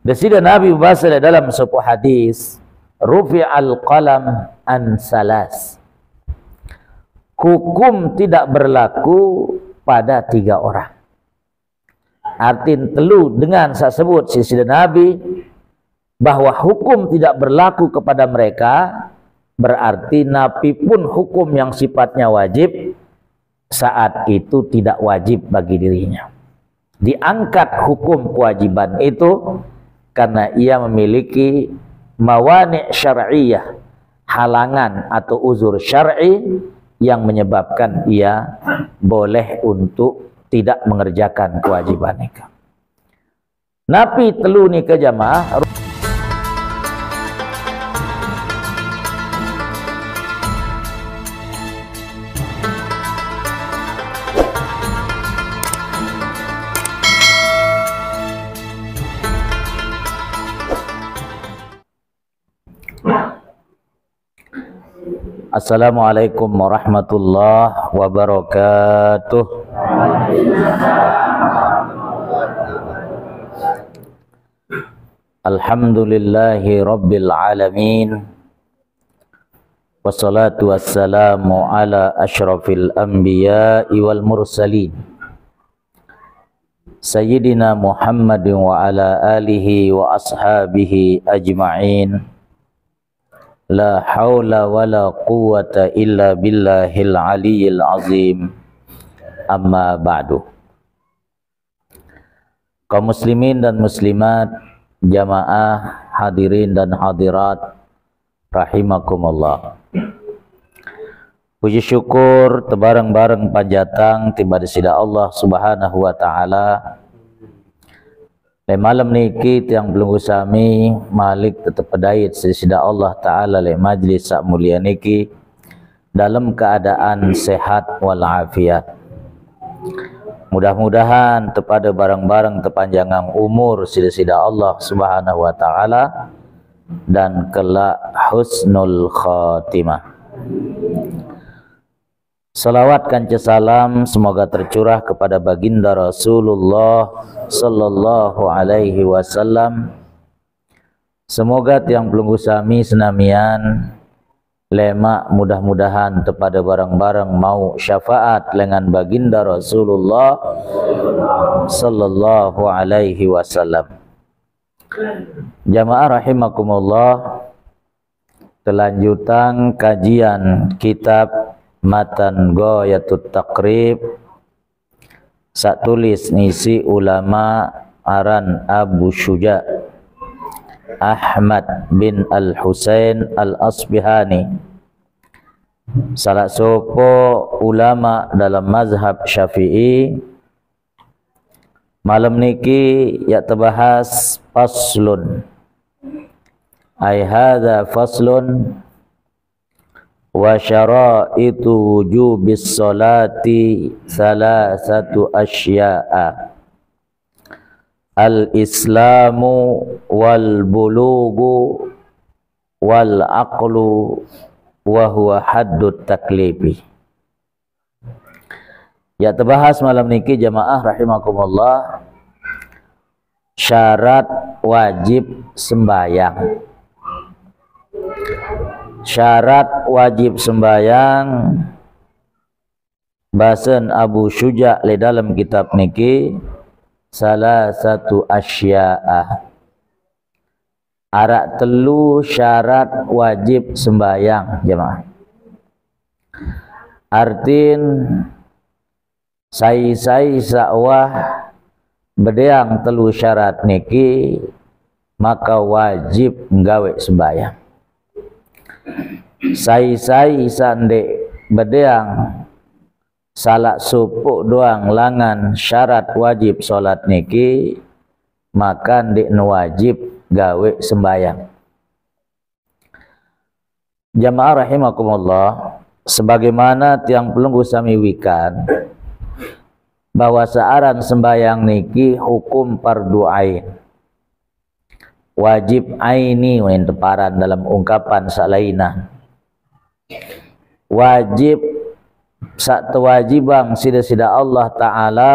Desida Nabi bahasa dalam sebuah hadis, rufi'al qalam an salas. Hukum tidak berlaku pada 3 orang. Artin telu dengan saya sebut sisi Nabi bahwa hukum tidak berlaku kepada mereka, berarti Nabi pun hukum yang sifatnya wajib saat itu tidak wajib bagi dirinya. Diangkat hukum kewajiban itu karena ia memiliki mawani' syar'iyah, halangan atau uzur syar'i yang menyebabkan ia boleh untuk tidak mengerjakan kewajiban itu. Nabi telu ni ke jamaah. Assalamualaikum warahmatullahi wabarakatuh. Alhamdulillahi rabbil alamin. Wassalatu wassalamu ala asyrafil anbiya'i wal mursalin, Sayyidina Muhammadin wa ala alihi wa ashabihi ajma'in. La haula wa la quwwata illa billahil aliyyil azim. Amma ba'du. Kaum muslimin dan muslimat, jamaah hadirin dan hadirat rahimakumullah. Puji syukur tebareng-bareng panjatang tiba di sida Allah Subhanahu wa taala. Le malam niki tiang belum usami malik tetap pedait sida Allah taala le majlis sak mulia niki dalam keadaan sehat walafiat. Mudah-mudahan kepada barang-barang tepanjangan umur sida Allah Subhanahu wa taala dan kelak husnul khatimah. Salawat kanca salam semoga tercurah kepada baginda Rasulullah sallallahu alaihi wasallam. Semoga tiang pelunggu sami senamian lemak mudah-mudahan kepada barang-barang mau syafaat dengan baginda Rasulullah sallallahu alaihi wasallam. Jamaah rahimakumullah, kelanjutan kajian kitab Matan Ghayatut Taqrib sak tulis ngisi ulama aran Abu Syuja Ahmad bin Al-Husain Al-Asbihani, salah sopo ulama dalam mazhab Syafi'i. Malam niki ya terbahas faslun, ai hadza faslun wa syaraitu wujubis salati salasatu asya'a: al-islamu wal bulugu wal aqlu wa huwa haddut taklifi. Ya terbahas malam niki jamaah rahimakumullah syarat wajib sembahyang. Syarat wajib sembahyang bahasan Abu Syuja le dalam kitab niki salah satu asya'a, arak telu syarat wajib sembahyang jemaah. Artin sai sawah bedeang telu syarat niki maka wajib nggawe sembahyang. Sai sande bedeang salat supuk doang langan syarat wajib solat niki maka ndik wajib gawe sembahyang. Jamaah rahimakumullah, sebagaimana tiang pelunggu sami wikan bahwa searan sembahyang niki hukum fardu ain, wajib aini wen teparan dalam ungkapan salaina. Wajib sak tewajibang sida-sida Allah taala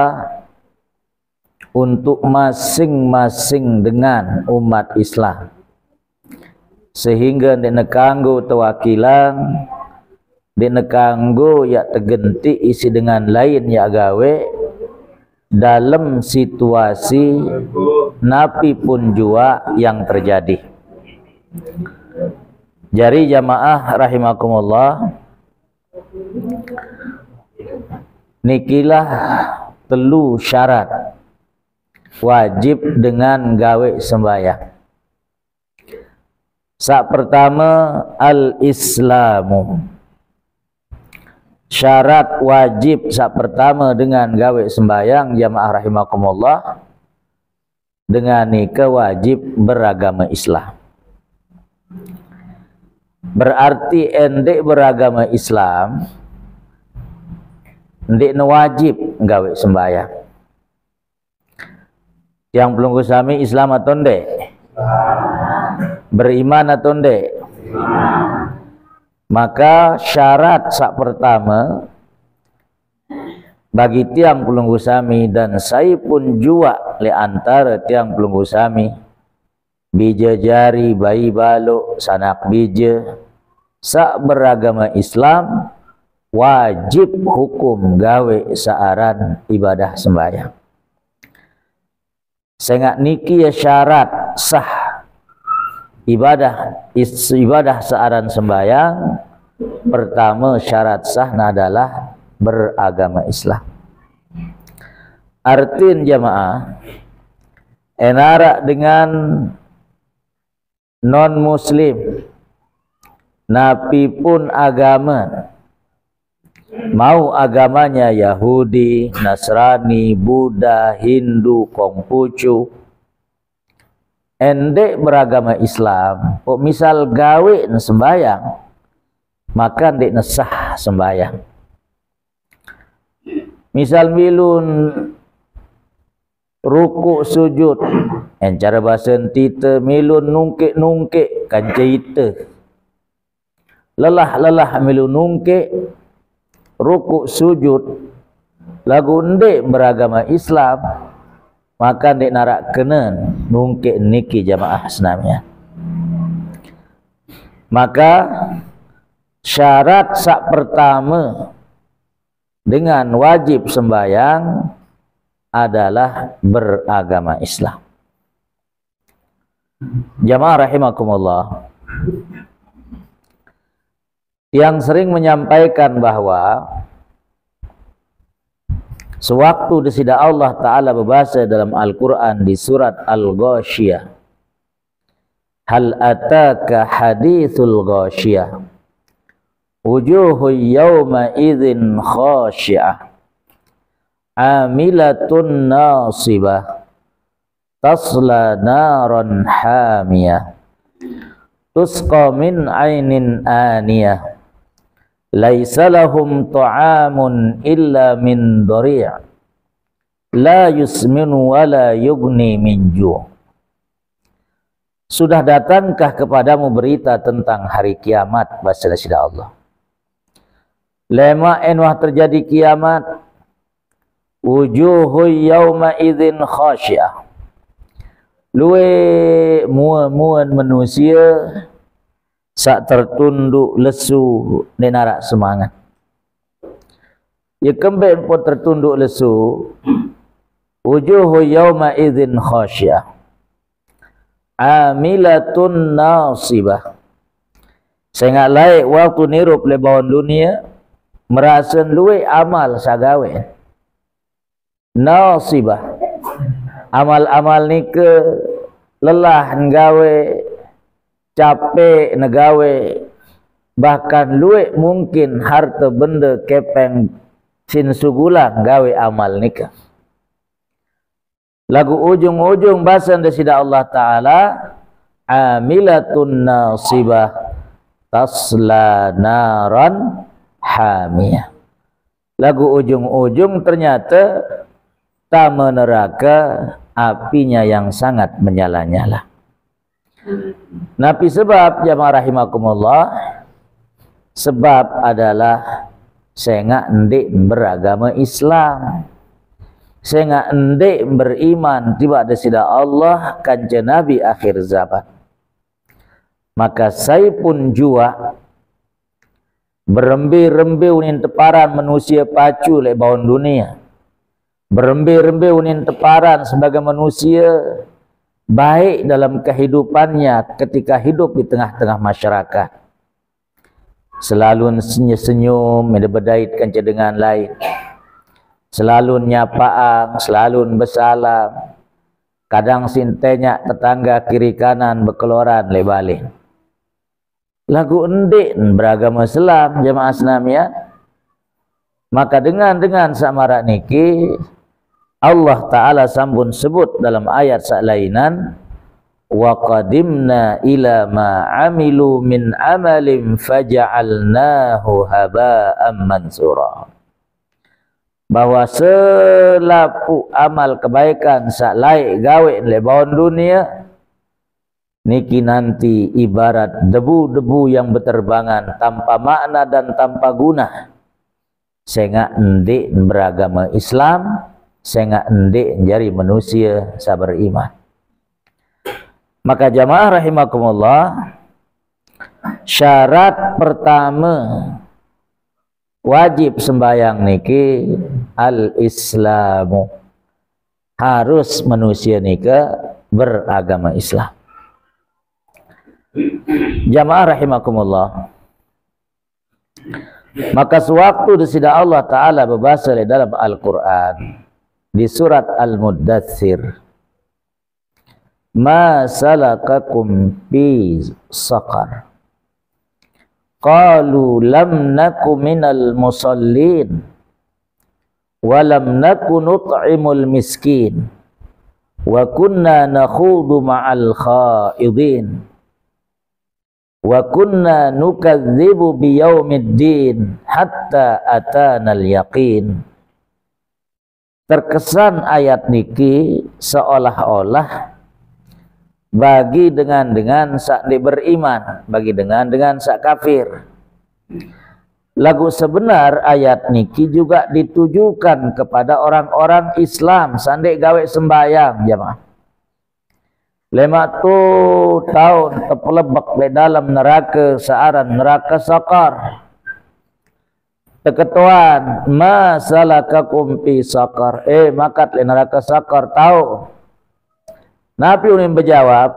untuk masing-masing dengan umat Islam, sehingga dek kanggo tawakilan, dek kanggo ya tegenti isi dengan lain ya gawe dalam situasi napi pun jua yang terjadi. Jadi jamaah rahimakumullah, nikilah telu syarat wajib dengan gawe sembahyang. Sak pertama al-islamu. Syarat wajib sak pertama dengan gawe sembahyang jamaah rahimakumullah, dengan nikah wajib beragama Islam. Berarti endek beragama Islam, endek wajib gawe sembahyang. Yang belum kusami Islam atau endek? Beriman atau endek? Maka syarat sak pertama bagi tiang pelunggu sami, dan saya pun jua le antara tiang pelunggu sami, bija jari bayi balok sanak bija sak beragama Islam, wajib hukum gawe saaran ibadah sembahyang. Sengak niki ya syarat sah ibadah saaran sembahyang. Pertama syarat sah adalah beragama Islam. Artin jamaah, enara dengan non muslim napi pun agama, mau agamanya Yahudi, Nasrani, Buddha, Hindu, Konghucu, endek beragama Islam, kok misal gawe sembahyang, maka endek nesah sembahyang. Misal milun ruku sujud, cara bahasa tita milun nungkik kancaita, lelah milun nungkik ruku sujud, lagu endek beragama Islam, maka ndek narak kenen nungkik niki jamaah senamnya. Maka syarat sak pertama dengan wajib sembahyang adalah beragama Islam. Jamaah rahimakumullah, yang sering menyampaikan bahwa sewaktu disida Allah Ta'ala berbahasa dalam Al-Quran di surat Al-Ghashiyah, hal ataka hadithul ghashiyah, wujuhu yawma idzin khashi'ah, amilatun nasibah, tasla naran hamiyah, tusqa min ainin aniyah, laisa lahum ta'amun illa min dhari', la yusminu wa la yughni min ju'. Sudah datangkah kepadamu berita tentang hari kiamat, bahasa sida Allah. Lema enwah terjadi kiamat, wujuhu yawma idzin khasyiah, luwe muan manusia sak tertunduk lesu nenarak semangat. Ya kembali pun tertunduk lesu, wujuhu yawma idzin khasyiah, amilatun nasibah. Saya nggak laik waktu nirup lebawan dunia, merasa luwe amal sagawe nasibah, amal-amal ni ke lelah ngawe, capek negawe, bahkan luwe mungkin harta benda kepeng sin sugulang gawe amal nikah. Lagu ujung-ujung bahasa desida Allah Ta'ala, amilatun nasibah, tasla naran hamiyah. Lagu ujung-ujung ternyata tama neraka, apinya yang sangat menyala-nyala. Nabi sebab jamaah rahimakumullah, sebab adalah sengak ndik beragama Islam, Sehingga endek beriman tiba desida Allah kanca Nabi akhir zaman. Maka saya pun jua berembe-rembe unin teparan manusia pacu le bawon dunia. Berembe-rembe unin teparan sebagai manusia baik dalam kehidupannya ketika hidup di tengah-tengah masyarakat. Selalu senyum-senyum, medebedait kanca dengan lain. Selalu nyapaang, selalu bersalam. Kadang sintenya tetangga kiri kanan berkeluaran lebalik. Lagu endek beragama Islam jemaah Islamiyah. Maka dengan samarak niki Allah Ta'ala sambun sebut dalam ayat salainan, wa qadimna ila ma amilu min amalin faja'alnahu haba'an mansura. Bahwa selapu amal kebaikan sak laik gawe le bawon dunia niki nanti ibarat debu-debu yang berterbangan tanpa makna dan tanpa guna. Sehingga endek beragama Islam, sehingga endek menjadi manusia sabar iman. Maka jamaah rahimakumullah, syarat pertama wajib sembahyang niki al-islamu, harus manusia nika beragama Islam. Jamaah rahimakumullah, maka sewaktu disida Allah Ta'ala berbahasa dalam Al-Quran di surat Al-Muddathir, ma salakakum fi saqar, qalu lam naku minal musallin wa lam naku nut'imul miskin wa kunna nakhudu ma'al khaidin wa kunna nukadzibu biyaumiddin hatta atanal yaqin. Terkesan ayat niki seolah-olah bagi dengan sak beriman, bagi dengan sak kafir. Lagu sebenar ayat niki juga ditujukan kepada orang-orang Islam sandek gawe sembahyang jemaah. 50 tahun terpelebak di dalam neraka searan neraka sakar. Teketuan ma salakakum fi sakar, makat le neraka sakar tahu. Nabi unin berjawab,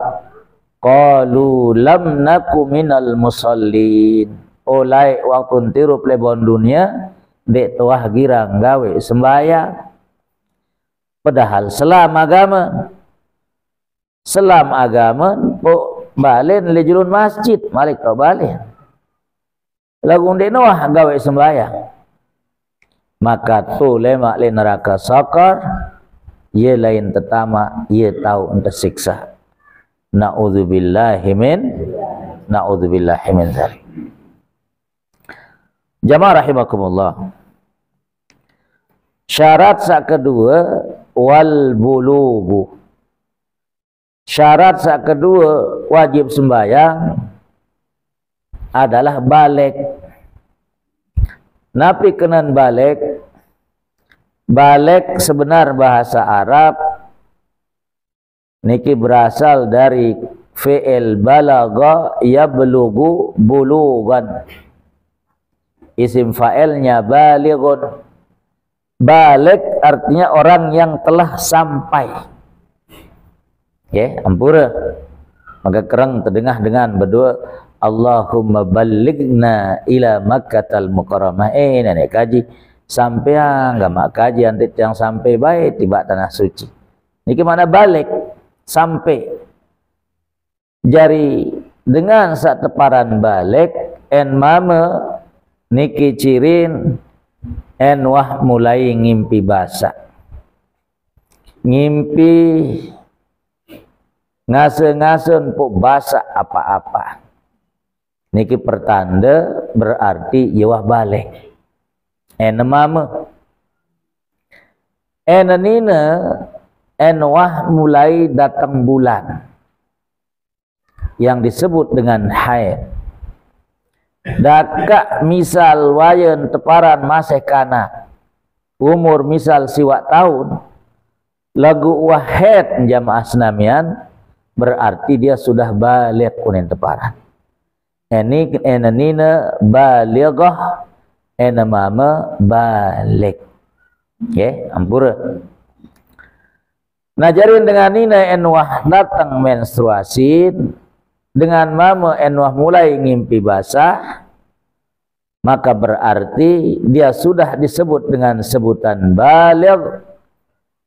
qalu lam naku minal musallin. Olai waktu tirup lebon dunia dek tuah girang gawe sembahyang. Padahal Selam agama balen le julun masjid malik kau balen. Lagu dek nuah gawe sembahyang. Maka tu lemak le neraka sakar. Ia lain tetama, ia tahu untuk siksa. Na'udzubillahi min dzalik. Jamaah rahimakumullah. Syarat sak kedua wal bulugu. Syarat sak kedua wajib sembahyang adalah balik. Napi kenan balik. Balik sebenar bahasa Arab niki berasal dari fi'il balagha yablughu bulugan. Isim fa'ilnya balighun. Balik artinya orang yang telah sampai. Ya, ampura. Maka kerang terdengar dengan berdoa, Allahumma ballighna ila Makkatal Mukarramah. Nenek kaji sampai enggak mak kaji antit yang sampai baik tiba tanah suci. Niki mana balik sampai. Jari dengan saat teparan balik en mama niki cirin en wah mulai ngimpi basa. Ngimpi ngase-ngasen pok basa apa-apa. Niki pertanda berarti yawah balik. Mama nina wah mulai datang bulan yang disebut dengan haid. Daka misal wayan teparan masih kana umur misal siwak tahun lagu wahid jamaah senamian berarti dia sudah balik kunin teparan. Ini enanina balighah, enamama balik. Okay, ampura. Najarin dengan nina enwah datang menstruasi, dengan mama enwah mulai ngimpi basah, maka berarti dia sudah disebut dengan sebutan baligh,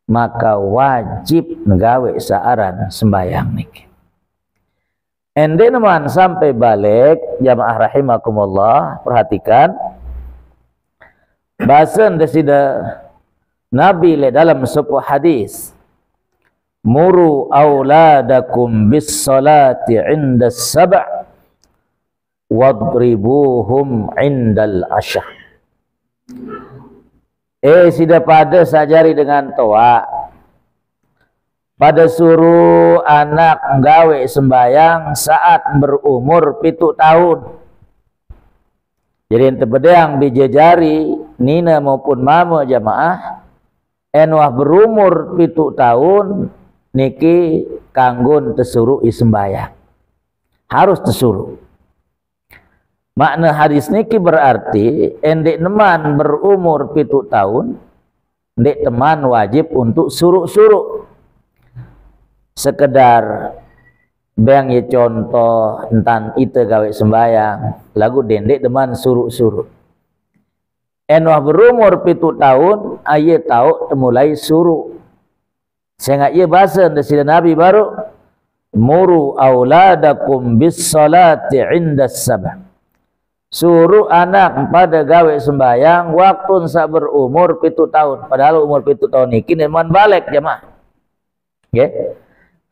maka wajib nggawe saaran sembayang niki. Ende neman sampai balik jamaah rahimakumullah, perhatikan bahasan desida Nabi le dalam sebuah hadis, muru auladakum bis salati inda sab' wadribuhum indal asyah. Sida pada sajari dengan toa, pada suruh anak nggawe sembayang saat berumur 7 tahun. Jadi ente bedang bijajari nina maupun mama jamaah enwah berumur 7 tahun niki kanggun tesuruh sembayang. Harus tesuruh. Makna hadis niki berarti endek teman berumur 7 tahun, endek teman wajib untuk suruh-suruh. Sekedar bang ye contoh entan ite gawe sembayang lagu dendek teman suruh-suruh. Enwah berumur 7 tahun aye tahu temulai suruh. Sehingga ia bahasa dari Nabi baru muru auladakum bis salati inda sab'. Suruh anak pada gawe sembayang waktu sa berumur 7 tahun. Padahal umur 7 tahun ini teman balik jemaah. Okay?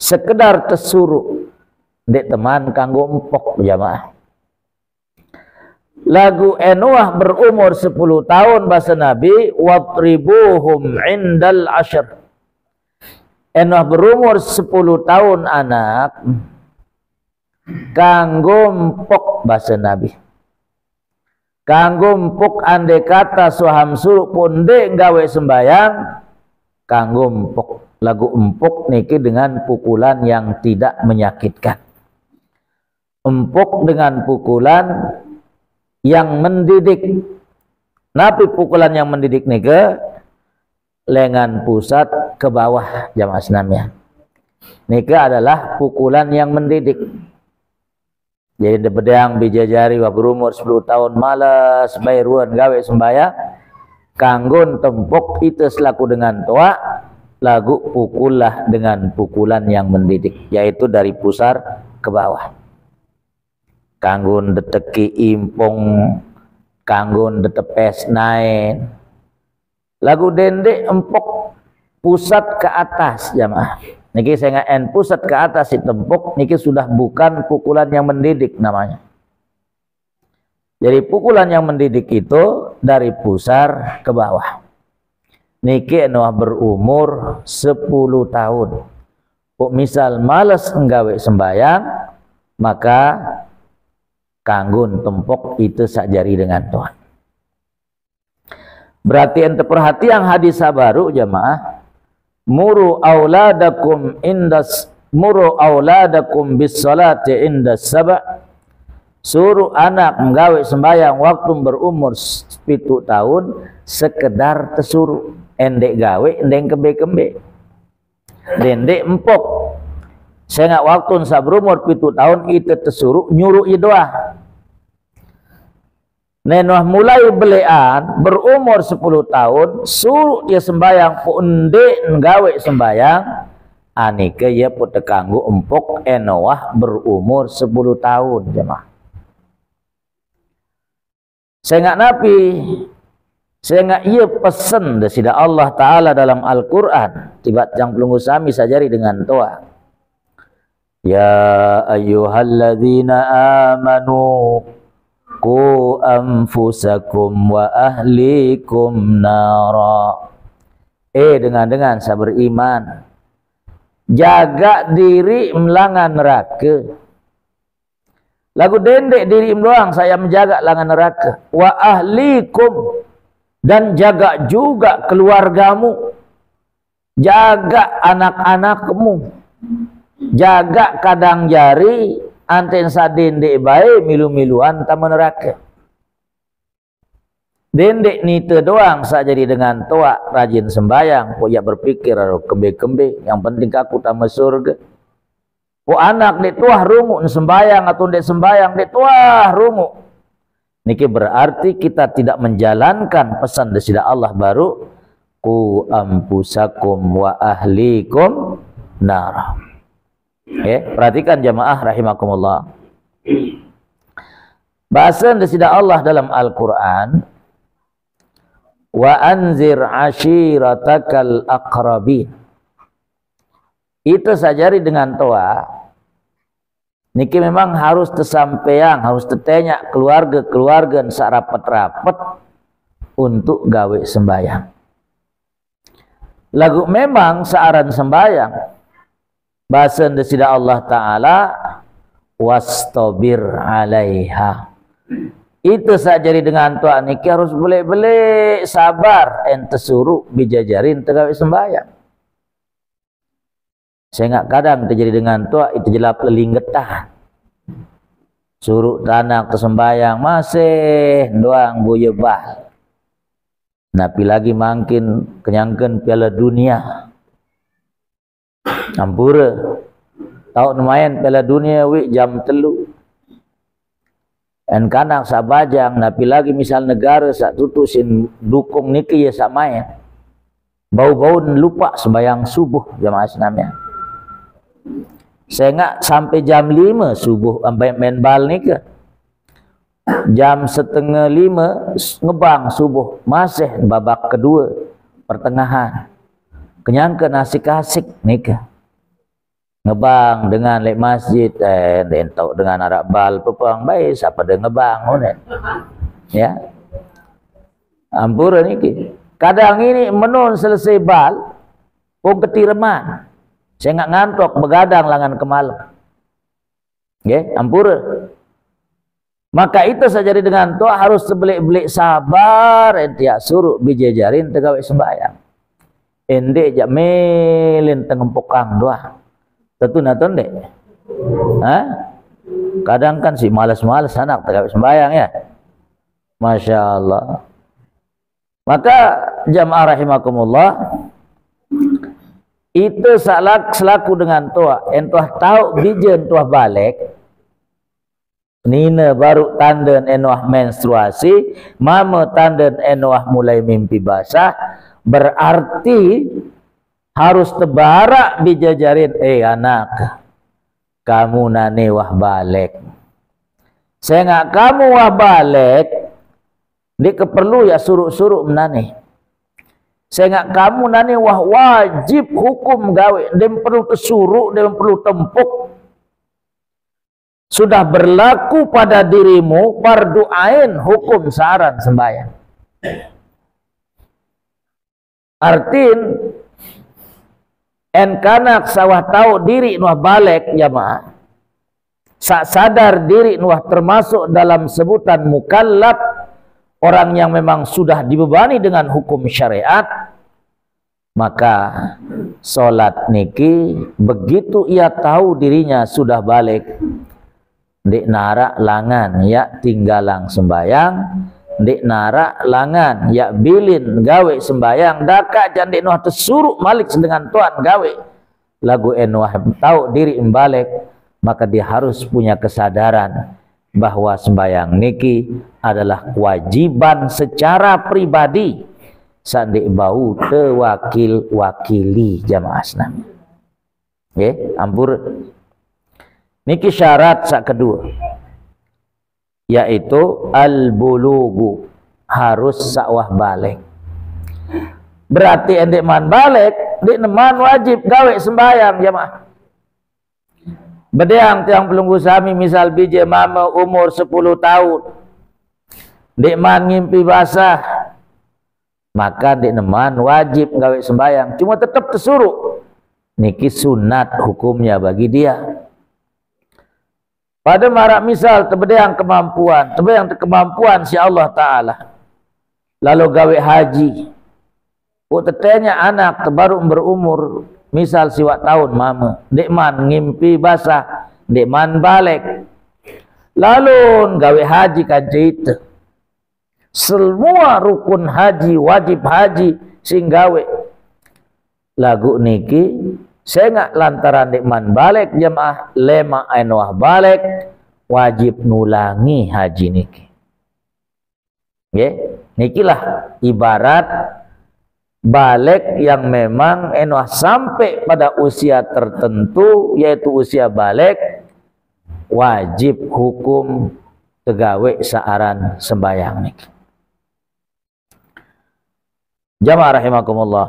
Sekedar tersuruh dek teman kanggo empok jamaah. Lagu enwah berumur 10 tahun bahasa Nabi watribuhum indal asyr. Enwah berumur 10 tahun anak kanggo empok bahasa Nabi. Kanggo empok andai kata suham suruh pun dek gawe sembayang kanggo empok. Lagu empuk niki dengan pukulan yang tidak menyakitkan. Empuk dengan pukulan yang mendidik. Napi pukulan yang mendidik niki lengan pusat ke bawah jamaah senamnya. Niki adalah pukulan yang mendidik. Jadi bedang bijajari wa berumur 10 tahun malas bayruan gawe sembayang kanggun tempuk itu selaku dengan toa lagu pukullah dengan pukulan yang mendidik, yaitu dari pusar ke bawah. Kanggun deteki impong, kanggun detepes naik. Lagu dendek empok pusat ke atas jamaah. Niki saya ngaen pusat ke atas si tempok, niki sudah bukan pukulan yang mendidik namanya. Jadi pukulan yang mendidik itu dari pusar ke bawah. Niki enwah berumur 10 tahun. Misal malas nggawe sembayang, maka kanggun tempok itu sakjari dengan Tuhan. Berarti ente perhatian hadis baru jamaah. Muru auladakum bis salati inda sab'. Suruh anak nggawe sembayang waktu berumur 7 tahun sekedar tersuruh. Endek gawe, endek kembe-kembe. Dendek empok. Saya nggak waktu sa berumur 7 tahun itu tersuruh nyuruh doa. Nenwah mulai belean berumur 10 tahun suruh dia sembayang pun endek nggawe sembayang anike ya pun tekanggu empok enwah berumur 10 tahun jemaah. Saya nggak napi. Saya nggak iya pesan desida Allah Ta'ala dalam Al-Quran. Tiba yang pelunggu sami sajari dengan toa. Ya ayyuhalladzina amanu qu anfusakum wa ahlikum nara. Dengan sabar iman. Jaga diri melangan neraka. Lagu dendek diri doang saya menjaga langan neraka. Wa ahlikum. Dan jaga juga keluargamu. jaga anak-anakmu, jaga kadang jari anten sadin dek bae milu-miluan tamu neraka. Dendek ni doang sak jadi dengan toa rajin sembayang, po ya berpikir kembe-kembe, yang penting aku tamu surga. Po anak dek tuah rungu sembayang atau dek sembayang dek tuah rungu. Niki berarti kita tidak menjalankan pesan dari Allah baru ku ampusakum wa ahlikum nar. Perhatikan jamaah rahimakumullah. Bahasa dari Allah dalam Al-Quran, wa anzir ashiratakal aqrabin. Itu sajari dengan toa. Niki memang harus tersampaian, harus tertanya keluarga-keluarga sarapat-rapat untuk gawe sembayang. Lagu memang searan sembayang. Bahasa desida Allah Ta'ala wastabir alaiha. Itu sajari dengan toa niki harus boleh-boleh sabar ente suruh bijajarin tegawe sembayang. Saya nggak kadang terjadi dengan tua itu jelap leling getah. Suruh tanah kesembayang masih doang buyebah. Napi lagi makin kenyangkan piala dunia. Ampura. Tahu lumayan piala dunia wi jam 3. En kanak sabajang napi lagi misal negara sak tutusin dukung niki ya sak main. Bau-bau lupa sembayang subuh jamaah senamnya. Saya nggak sampai jam 5 subuh sampai main bal nih ke jam 4:30 ngebang subuh masih babak kedua pertengahan kenyang ke nasi kasik nih ke ngebang dengan lek masjid entau dengan arak bal pepang baik siapa dia ngebang ya ampura nih kadang ini menun selesai bal pun ketireman. Saya nggak ngantuk begadang langan ke malam. Ampura. Maka itu saja dengan toa harus sebelik-belik sabar entiak suruh bijajarin tegawe sembahyang. Endek jak melin tengempokang doa. Tentu naton dek. Kadang kan si malas-malas anak tegawe sembahyang ya. Masya Allah. Maka jamaah rahimakumullah, itu selaku dengan toa entuah tahu bijen tuah balik nina baru tanden enuah menstruasi mama tanden enuah mulai mimpi basah berarti harus tebarak bijajarin anak kamu nane wah balik saya nggak kamu wah balik dia keperlu ya suruh-suruh menane. Saya nggak kamu nani wah wajib hukum gawe, dia perlu tersuruh, dia perlu tempuk. Sudah berlaku pada dirimu fardu ain hukum saran sembahyang. Artin kanak sawah tahu diri nuah balik jamaah. Sadar diri nuah termasuk dalam sebutan mukallaf, orang yang memang sudah dibebani dengan hukum syariat, maka sholat niki begitu ia tahu dirinya sudah balik, dik narak langan ya tinggalang sembayang, dik narak langan ya bilin gawe sembayang, daka jan dik nuh tersuruh malik dengan tuan gawe lagu enuah tahu diri balik, maka dia harus punya kesadaran bahwa sembahyang niki adalah kewajiban secara pribadi sandik bau tewakili jamaah senam. Ampur niki syarat sak kedua yaitu al-bulugu harus sakwah balik. Berarti endek man balik dik neman wajib gawe sembahyang jamaah. Bedeang tiang pelunggu sami misal bije mama umur 10 tahun. Dek man ngimpi basah. Maka dek neman wajib gawe sembahyang. Cuma tetap tersuruh. Niki sunat hukumnya bagi dia. Pada marak misal terbedeang kemampuan si Allah Ta'ala. Lalu gawe haji. tetenya anak baru berumur misal siwak tahun mama, dek man ngimpi basah, dek man balik, lalu gawe haji kanca itu. Semua rukun haji, wajib haji sing gawe. Lagu niki saya nggak lantaran dek man balik jamaah lema ainwah balik wajib nulangi haji niki. Nikilah ibarat balik yang memang enwah sampai pada usia tertentu, yaitu usia balik, wajib hukum tegawe saaran sembayang niki. Jamaah rahimakumullah.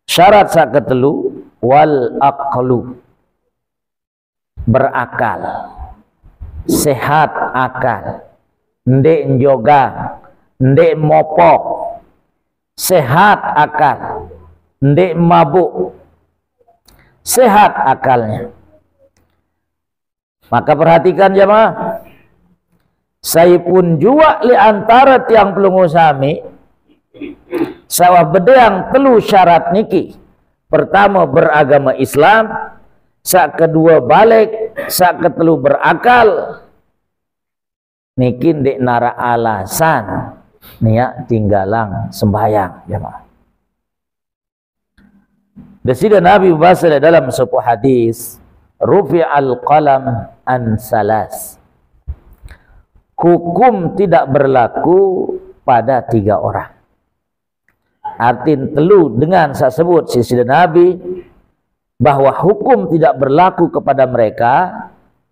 Syarat saketelu wal aqlu, berakal, sehat akal, ndek njoga, ndek mopok, sehat akal, ndek mabuk, sehat akalnya. Maka perhatikan jemaah, saya pun jua li antara tiang pelungu sami sawah bedang telu syarat niki. Pertama beragama Islam, sak kedua balik, sak ketelu berakal. Niki ndek nara alasan niat tinggalang sembahyang jemaah. Desida Nabi bahasa dalam sebuah hadis, rufi'al qalam an salas. Hukum tidak berlaku pada 3 orang. Artin telu dengan saya sebut sisi Nabi bahwa hukum tidak berlaku kepada mereka,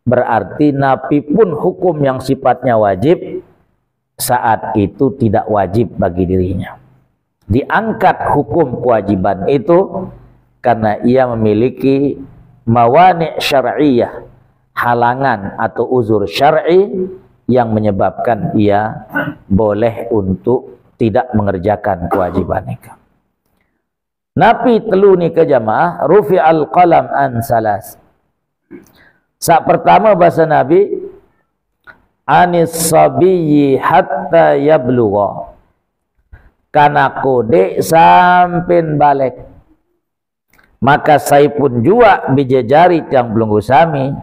berarti Nabi pun hukum yang sifatnya wajib saat itu tidak wajib bagi dirinya. Diangkat hukum kewajiban itu karena ia memiliki mawani' syar'iyah, halangan atau uzur syar'i yang menyebabkan ia boleh untuk tidak mengerjakan kewajiban nikah. Nabi telu nikah jamaah rufi'al qalam an salas. Saat pertama bahasa Nabi anis sabiyyi hatta yablugha, kana kode sampen balik. Maka saya pun jua bijajari tiang belum sami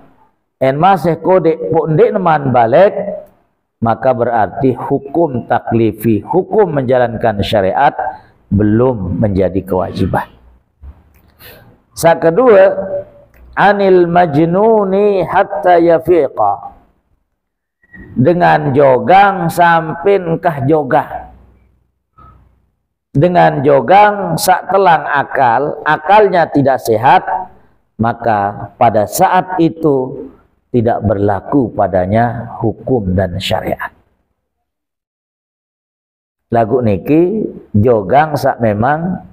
en masih kode pondek neman balik, maka berarti hukum taklifi, hukum menjalankan syariat belum menjadi kewajiban. Sa kedua, anil majnuni hatta yafiqa, dengan jogang sampin kah jogang. Dengan jogang sak telang akal, akalnya tidak sehat, maka pada saat itu tidak berlaku padanya hukum dan syariat. Lagu niki jogang sak memang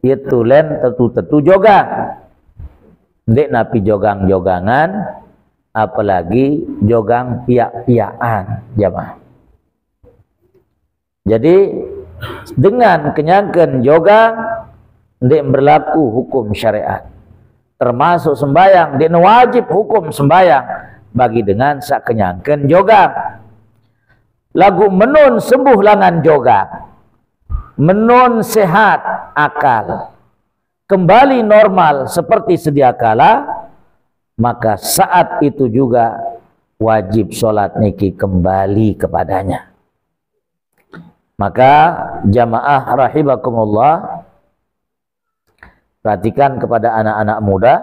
itu len tentu jogang. Ndek napi jogang-jogangan, apalagi jogang piak-piakan jamaah. Jadi dengan kenyangkan jogang ndek berlaku hukum syariat. Termasuk sembayang, dia wajib hukum sembayang bagi dengan sak kenyangkan jogang. Lagu menun sembuh langan jogang, menun sehat akal, kembali normal seperti sedia kala, maka saat itu juga wajib sholat niki kembali kepadanya. Maka jamaah rahimakumullah, perhatikan kepada anak-anak muda,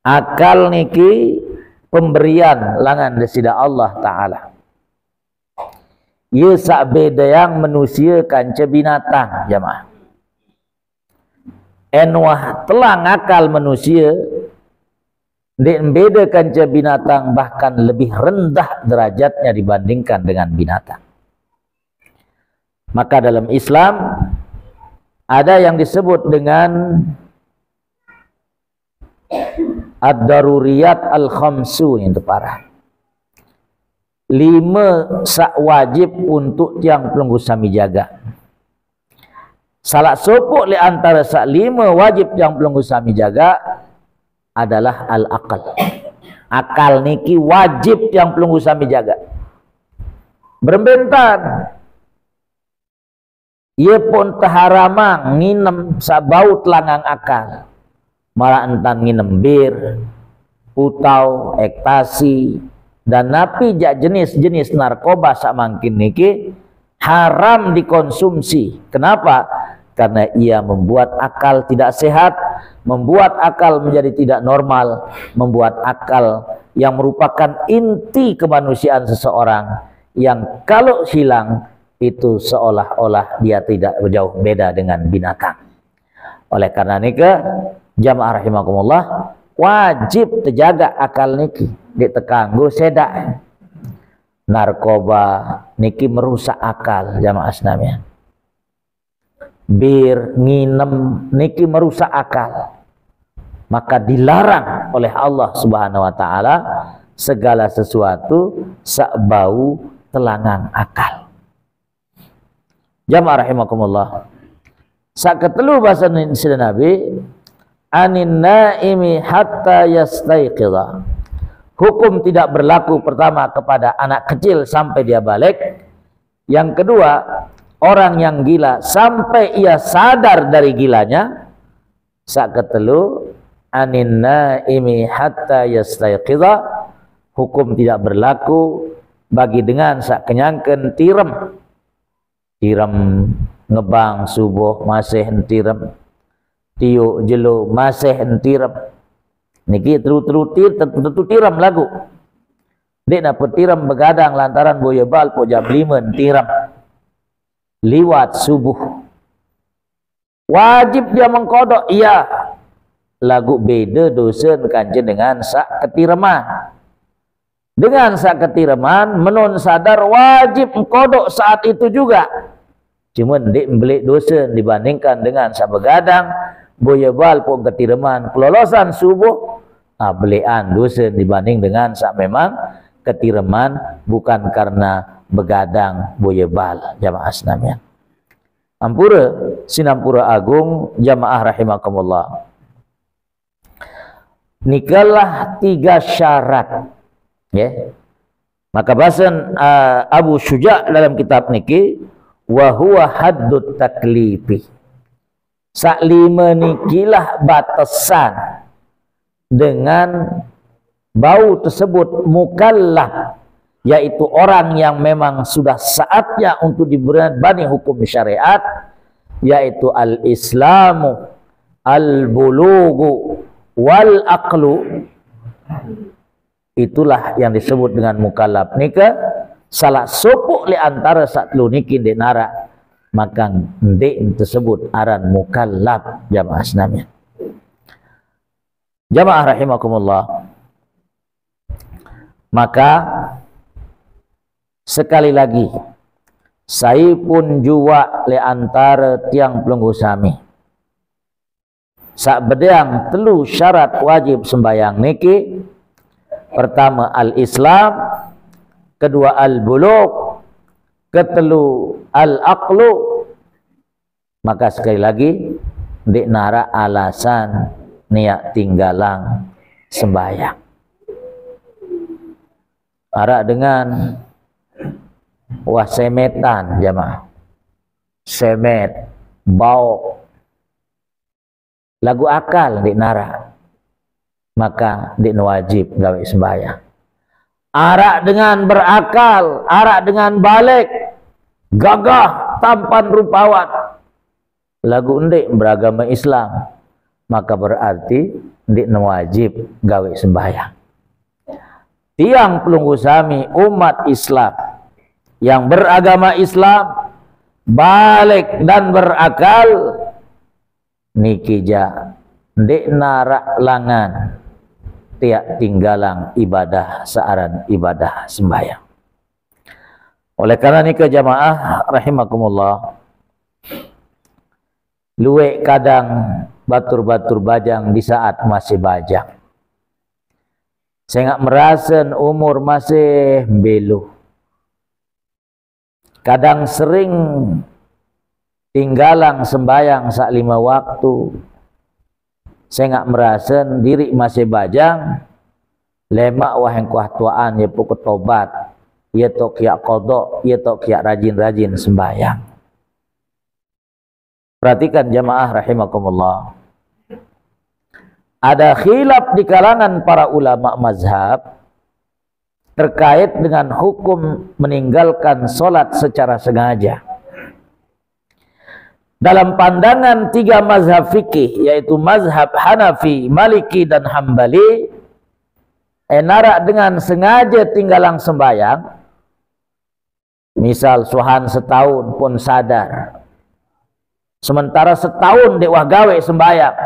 akal niki pemberian langan desida Allah Ta'ala. Ia sak beda yang manusia kanca binatang jamaah. Enwah telang akal manusia dan beda kanca binatang, bahkan lebih rendah derajatnya dibandingkan dengan binatang. Maka dalam Islam ada yang disebut dengan ad-daruriyat al-khamsun, itu parah. 5 sak wajib untuk tiang pelunggu sami jaga. Salah sopuk li antara sak 5 wajib tiang pelunggu sami jaga adalah al-aqal. Akal niki wajib tiang pelunggu sami jaga. Berbentan ia pun taharamang nginem sabau telangang akal, malah entan nginem bir, putau, ekstasi, dan napi jak jenis-jenis narkoba samangkin niki haram dikonsumsi. Kenapa? Karena ia membuat akal tidak sehat, membuat akal menjadi tidak normal, membuat akal yang merupakan inti kemanusiaan seseorang, yang kalau hilang itu seolah-olah dia tidak jauh beda dengan binatang. Oleh karena niki jamaah rahimakumullah, wajib terjaga akal niki, ditekanggu sedak. Narkoba niki merusak akal jamaah sekalian. Bir, nginem niki merusak akal. Maka dilarang oleh Allah Subhanahu wa taala segala sesuatu sak bau telangang akal. Jamaah rahimakumullah. Sak ketelu bahasa Indonesia Nabi, anin naimi hatta yastaiqidha. Hukum tidak berlaku pertama kepada anak kecil sampai dia balik. Yang kedua, orang yang gila sampai ia sadar dari gilanya. Sak ketelu, anin naimi hatta yastaiqidha. Hukum tidak berlaku bagi dengan sak kenyangken tirem. Tirem ngebang subuh masih entirem, tiuk jelo masih entirem. Niki tentu tiram lagu. Dek nak petiram begadang lantaran boya bal po jam 5 entirem. Liwat subuh. Wajib dia mengkodok, iya. Lagu beda dosa kanjen dengan sak ketiraman. Dengan sak ketiraman menon sadar wajib mengkodok saat itu juga. Cuman dek membelik dosa dibandingkan dengan sak begadang boya bal pun ketiraman kelolosan subuh, belian dosa dibanding dengan sak memang ketiraman bukan karena begadang boya bal. Jamaah sekalian, ampura sinampura agung jamaah rahimakumullah. Nikalah 3 syarat, ya. Maka bahasan Abu Syuja dalam kitab niki, wa huwa haddut taklifi. Sak 5 nikilah batasan dengan bau tersebut mukallaf, yaitu orang yang memang sudah saatnya untuk diberi hukum syariat, yaitu al-islamu, al-bulugu, wal aqlu. Itulah yang disebut dengan mukallaf. Nika salah sopuk li antara sak telu niki dek nara, maka ndek tersebut aran mukallaf jamaah sekalian. Jamaah rahimakumullah. Maka sekali lagi saya pun jua li antara tiang pelunggu sami. Sak bedang telu syarat wajib sembayang niki. Pertama al-Islam, kedua al-bulugh, ketelu al-aqlu. Maka sekali lagi dik nara alasan niat tinggalang sembahyang. Arak dengan wah semetan jamaah, semet, bau, lagu akal dik nara, maka dik wajib gawe sembahyang. Arak dengan berakal, arak dengan balik, gagah, tampan rupawan, lagu ndik beragama Islam, maka berarti ndik wajib gawe sembahyang. Tiang pelunggu sami umat Islam yang beragama Islam, balik dan berakal, niki ja ndik narak langan tiak tinggalang ibadah searan ibadah sembahyang. Oleh karena niki jamaah rahimakumullah, luwek kadang batur-batur bajang di saat masih bajang. Saya nggak merasa umur masih belu. Kadang sering tinggalang sembahyang sak 5 waktu. Saya nggak merasa diri masih bajang. Lemak wah yang kuah tuaan ya pukul tobat. Ya tok ya kodok, ya tok ya rajin-rajin sembahyang. Perhatikan jamaah rahimakumullah. Ada khilaf di kalangan para ulama mazhab terkait dengan hukum meninggalkan sholat secara sengaja. Dalam pandangan tiga mazhab fikih, yaitu mazhab Hanafi, Maliki, dan Hambali, enara dengan sengaja tinggalan sembayang, misal suhan setahun pun sadar, sementara setahun dek wah gawe sembahyang.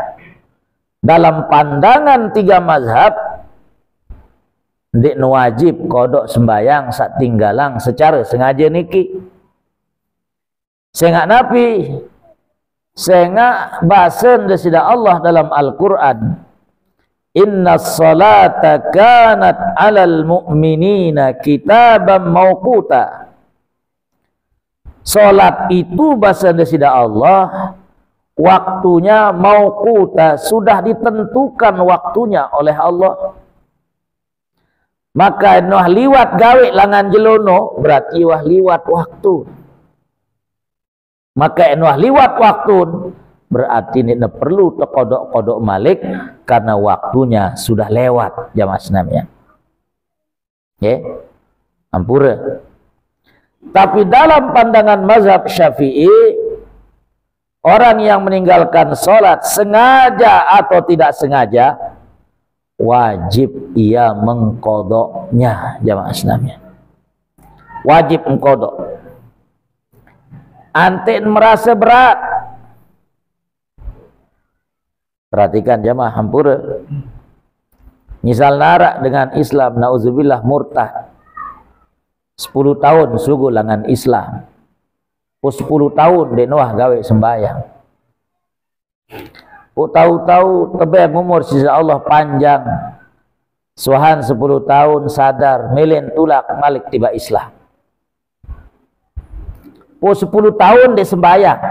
Dalam pandangan tiga mazhab, dek wajib kodok sembahyang saat tinggalang secara sengaja niki. Sehingga Nabi, sehingga bahasan desida Allah dalam Al-Quran, inna salata kanat alal mu'minina kitaban mawquta. Salat itu bahasa desida Allah waktunya mauquta, sudah ditentukan waktunya oleh Allah. Maka noh liwat gawe langan jelono berarti wah liwat waktu. Maka noh liwat waktu berarti ini perlu terkodok-kodok malik karena waktunya sudah lewat jamaah senamnya. Oke, ampura. Tapi dalam pandangan mazhab Syafi'i, orang yang meninggalkan sholat sengaja atau tidak sengaja wajib ia mengkodoknya jamaah Islamnya. Wajib mengkodok. Anten merasa berat. Perhatikan jamaah hampura. Misal narak dengan Islam, nauzubillah murtad. 10 tahun sugu langan Islam. 10 tahun denuah gawe sembahyang. Tahu-tahu tebak umur sisa Allah panjang. Suhan 10 tahun sadar melen tulak malik tiba Islam. 10 tahun de sembahyang.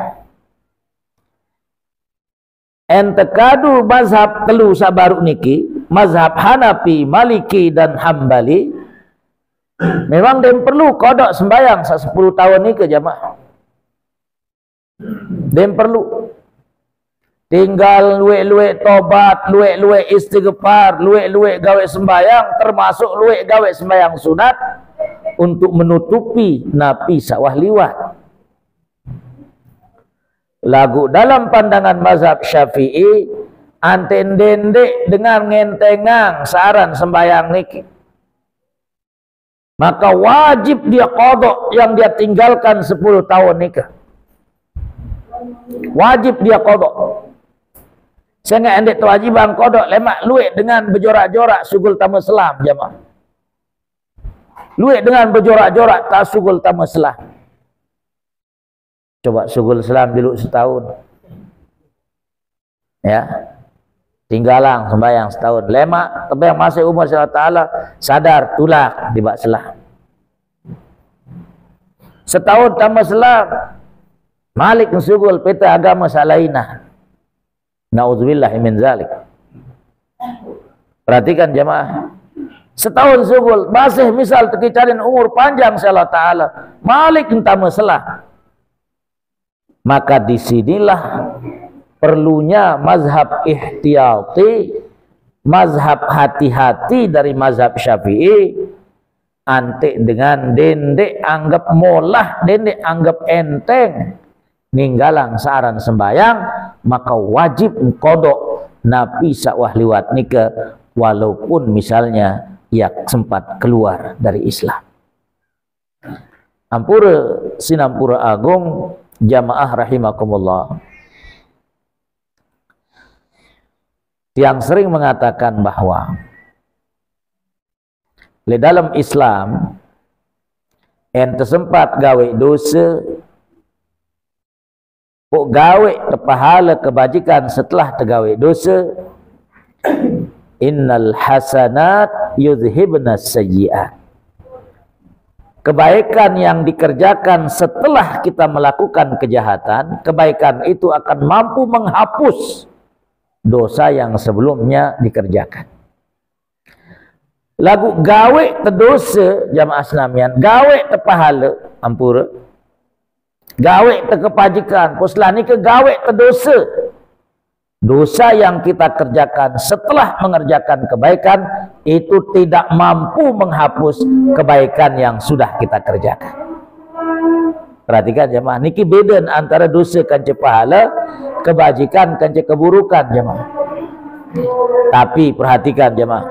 Ente kadu mazhab telu sabaru niki, mazhab Hanafi, Maliki, dan Hambali. Memang dem perlu kodok sembahyang 10 tahun ni ke jamaah. Dem perlu tinggal luek-luek tobat, luek-luek istighfar, luek-luek gawe sembahyang, termasuk luek gawe sembahyang sunat untuk menutupi napi sawah liwat. Lagu dalam pandangan mazhab Syafi'i anten dendek dengan ngentengang saran sembahyang niki. Maka wajib dia kodok yang dia tinggalkan 10 tahun nikah. Wajib dia kodok. Sehingga endek kewajiban kodok lemak luik dengan berjorak-jorak sugul tamu selam jamaah. Luik dengan berjorak-jorak tak sugul tamu selam. Coba sugul selam dulu setahun. Ya. Tinggalang sembahyang setahun lemak tapi yang masih umur Allah sadar tulak tiba selah setahun tambah selah malik sugul peta agama salainah naudzubillah min zalik. Perhatikan jamaah, setahun sugul masih misal terkicarin umur panjang Allah Ta'ala malik tambah selah, maka disinilah perlunya mazhab ihtiyati, mazhab hati-hati dari mazhab Syafi'i. Antek dengan dendek anggap molah, dendek anggap enteng ninggalang saran sembayang, maka wajib kodok napi sawah liwat nikah walaupun misalnya ia sempat keluar dari Islam. Ampura sinampura agung jamaah rahimakumullah, yang sering mengatakan bahwa di dalam Islam ente sempat gawe dosa kok gawe kepahala kebajikan setelah tergawe dosa, innal hasanat yudhibna sayyi'at. Kebaikan yang dikerjakan setelah kita melakukan kejahatan, kebaikan itu akan mampu menghapus dosa yang sebelumnya dikerjakan. Lagu gawe terdosa jamaah senamian, gawe terpahala ampura, gawe te kepajikan, setelah niki gawe te dosa. Dosa yang kita kerjakan setelah mengerjakan kebaikan itu tidak mampu menghapus kebaikan yang sudah kita kerjakan. Perhatikan jemaah, niki beda antara dosa kanca pahala, kebajikan kanca keburukan jemaah. Tapi perhatikan jemaah,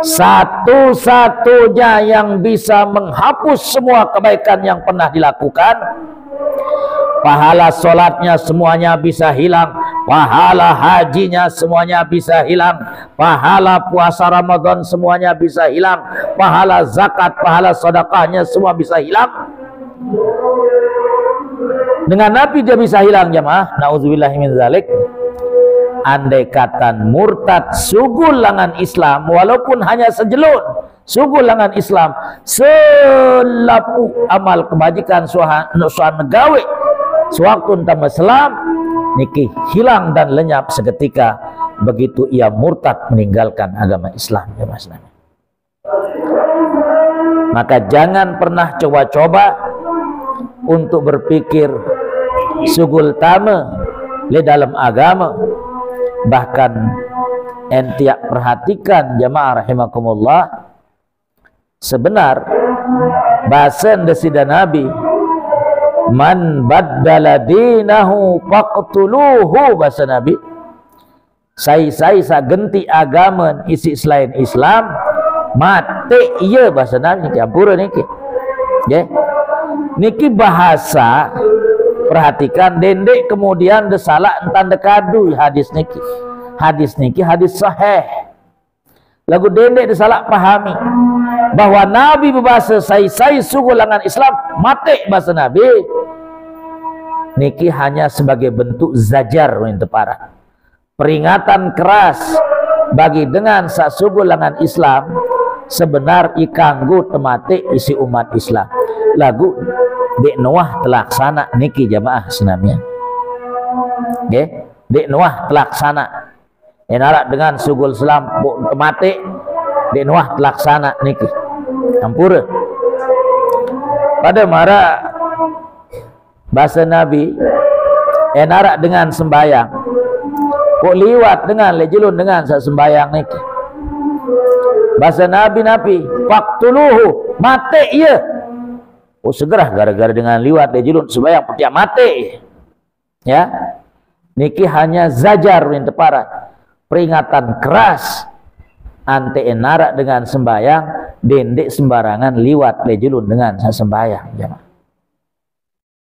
satu-satunya yang bisa menghapus semua kebaikan yang pernah dilakukan, pahala sholatnya semuanya bisa hilang, pahala hajinya semuanya bisa hilang, pahala puasa Ramadan semuanya bisa hilang, pahala zakat, pahala sedekahnya semua bisa hilang. Dengan Nabi dia bisa hilang jemaah. Nauzubillahi min zalik. Andai kata murtad sugul langan Islam, walaupun hanya sejelun sugul langan Islam, selapu amal kebajikan suah negawe sewaktu entah Islam niki hilang dan lenyap seketika begitu ia murtad meninggalkan agama Islam ya Mas. Maka jangan pernah coba-coba untuk berpikir sugul tama le dalam agama. Bahkan entiak perhatikan jamaah rahimakumullah, sebenar bahasa desida Nabi, man baddala dinahu faqtuluhu, bahasa Nabi, sai sa genti agama isi selain Islam mate iya, bahasa Nabi niki ampura niki. Nggih. Niki bahasa perhatikan dendek kemudian desalak entan dekadu hadis niki. Hadis niki hadis sahih. Lagu dendek desalak pahami bahwa Nabi berbahasa sai sugulangan Islam mate, bahasa Nabi niki hanya sebagai bentuk zajar untuk para peringatan keras bagi dengan sasugulangan Islam sebenar ikanggu temate isi umat Islam. Lagu dek Noah telaksana niki jamaah senamnya. Nggih, dek Noah telaksana. Enarak dengan sugul Islam temate dek Noah telaksana niki. Ampura. Pada mara bahasa Nabi enarak dengan sembayang. Kok liwat dengan lejulun dengan sembayang niki. Bahasa Nabi faktuluhu mate iya. Oh segera gara-gara dengan liwat lejulun sembayang petiak mate. Ya. Niki hanya zajar yang tepara. Peringatan keras ante enarak dengan sembayang dendek sembarangan liwat lejulun dengan sembayang jemaah.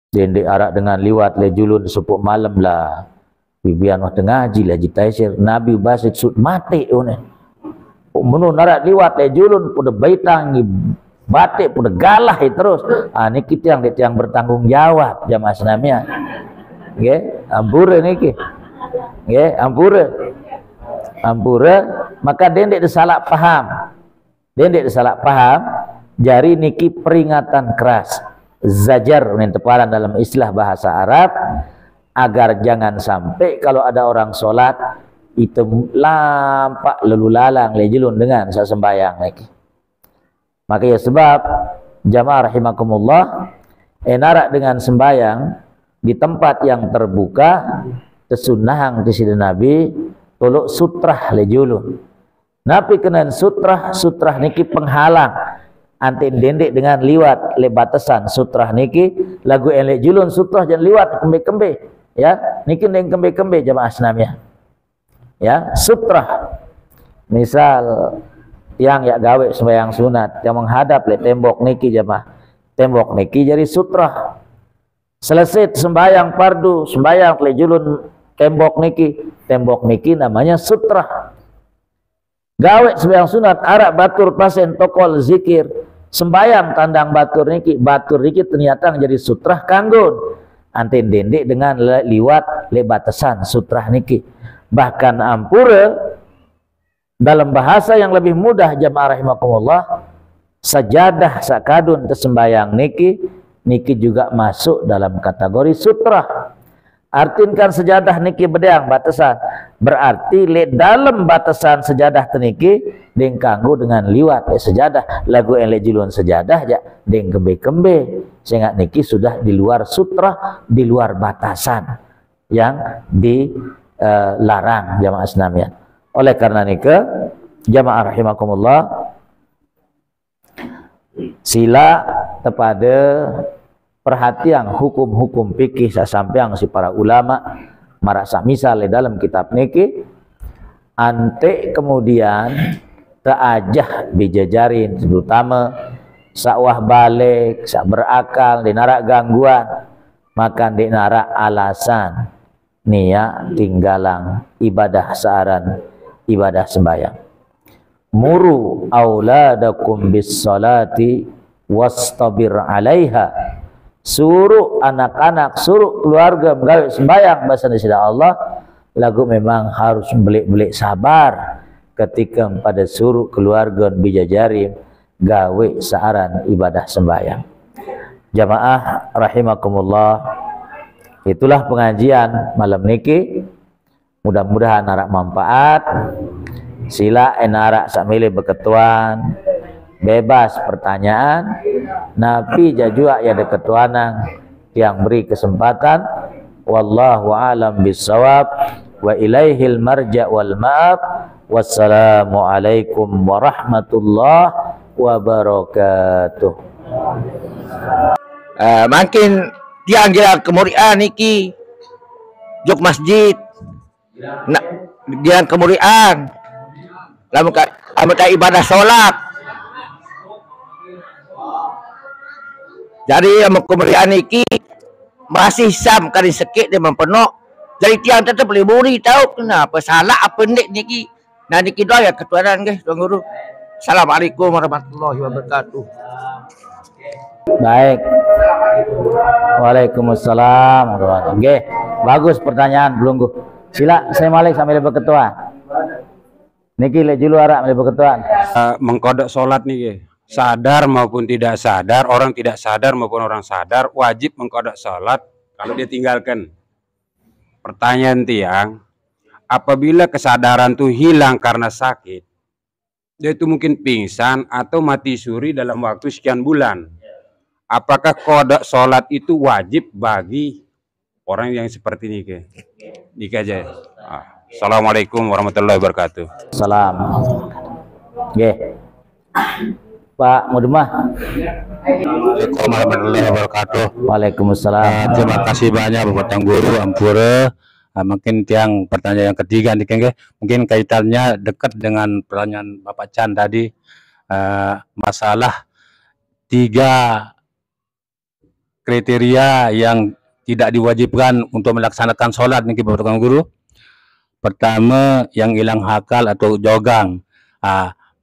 Dendek arak dengan liwat lejulun sepuk malam lah bibian waktu ngaji lah jitaisir Nabi basit sud mati one menun arak liwat lejulun pude baitang batik pude galah terus niki yang bertanggung jawab jamaah senamnya nggih ampura niki nggih ampura maka dendek disalak paham jari niki peringatan keras zajar menteparan dalam istilah bahasa Arab agar jangan sampai kalau ada orang sholat itu lampak lalu lalang lejulun dengan sembahyang lagi. Maka ya sebab jamaah rahimakumullah enarak dengan sembahyang di tempat yang terbuka tesunnahang di sini Nabi tolok sutrah lejulun. Nabi kenan sutrah niki penghalang antin dendek dengan liwat le batasan sutrah niki lagu elek julun sutrah jangan liwat kembe-kembe ya niki neng kembe-kembe jamaah senamnya ya sutrah misal yang ya gawe sembahyang sunat yang menghadap le tembok niki jamaah tembok niki jadi sutrah selesai sembahyang fardu sembahyang le julun tembok niki namanya sutrah gawe sembahyang sunat arak batur pasen tokol zikir sembayang tandang batur niki ternyata menjadi sutrah kanggun antin dendek dengan liwat le batasan sutrah niki. Bahkan ampura dalam bahasa yang lebih mudah jamaah rahimakumullah sajadah sakadun tersembayang niki juga masuk dalam kategori sutrah. Artikan sejadah niki bedeang batasan Berarti le dalam batasan sejadah teniki deng kanggo dengan liwat sejadah lagu yang lejulun sejadah ja deng kembe-kembe sehingga niki sudah di luar sutra, di luar batasan yang dilarang jamaah sekalian. Oleh karena nike jamaah rahimakumullah, sila kepada perhatian hukum-hukum fikih sasampeang si para ulama marasa misal dalam kitab niki ante kemudian teajah bijajarin terutama sakwah balik sak berakal dinara gangguan maka dinara alasan nia tinggalang ibadah saaran ibadah sembahyang. Muru auladakum bis salati wastabir alaiha, suruh anak-anak, suruh keluarga menggawe sembahyang bahasa Indonesia Allah. Lagu memang harus belik-belik sabar ketika pada suruh keluarga bijajari gawe saaran ibadah sembahyang. Jamaah rahimakumullah, itulah pengajian malam niki. Mudah-mudahan narak manfaat. Sila enarak samile beketuan, bebas pertanyaan. Nabi jajua ya deketuanang yang beri kesempatan. Wallahu alam bisawab wa ilaihil marja wal ma'ab. Wassalamu alaikum warahmatullahi wabarakatuh. Makin tiang gila kemurian niki jok masjid nak dia kemurian lamun ka ibadah sholat. Jadi kemurian niki masih sam kali sekit dia mempenok. Jadi tiang tetap boleh buri tahu kenapa salah apa ndik niki. Nah niki doa ya ketuanan guys, Tuan Guru. Assalamualaikum warahmatullahi wabarakatuh. Baik. Waalaikumsalam warahmatullahi wabarakatuh. Oke, bagus pertanyaan belum gua. Sila saya malik sambil berketua. Niki lejulu arak sambil berketua. Mengkodok sholat nih, sadar maupun tidak sadar, orang tidak sadar maupun orang sadar wajib mengkodok sholat kalau dia tinggalkan. Pertanyaan tiang, apabila kesadaran tuh hilang karena sakit, dia itu mungkin pingsan atau mati suri dalam waktu sekian bulan. Apakah kodok sholat itu wajib bagi orang yang seperti ini? Niki aja. Assalamualaikum warahmatullahi wabarakatuh. Salam. Oke. Pak Mudmah. Assalamualaikum warahmatullahi wabarakatuh. Waalaikumsalam. Terima kasih banyak Bapak Tuan Guru Ampura. Mungkin tiang pertanyaan yang ketiga nih Keng, mungkin kaitannya dekat dengan pertanyaan Bapak Chan tadi, masalah 3 kriteria yang tidak diwajibkan untuk melaksanakan sholat nih Bapak Tuan Guru. Pertama yang hilang hakal atau jogang.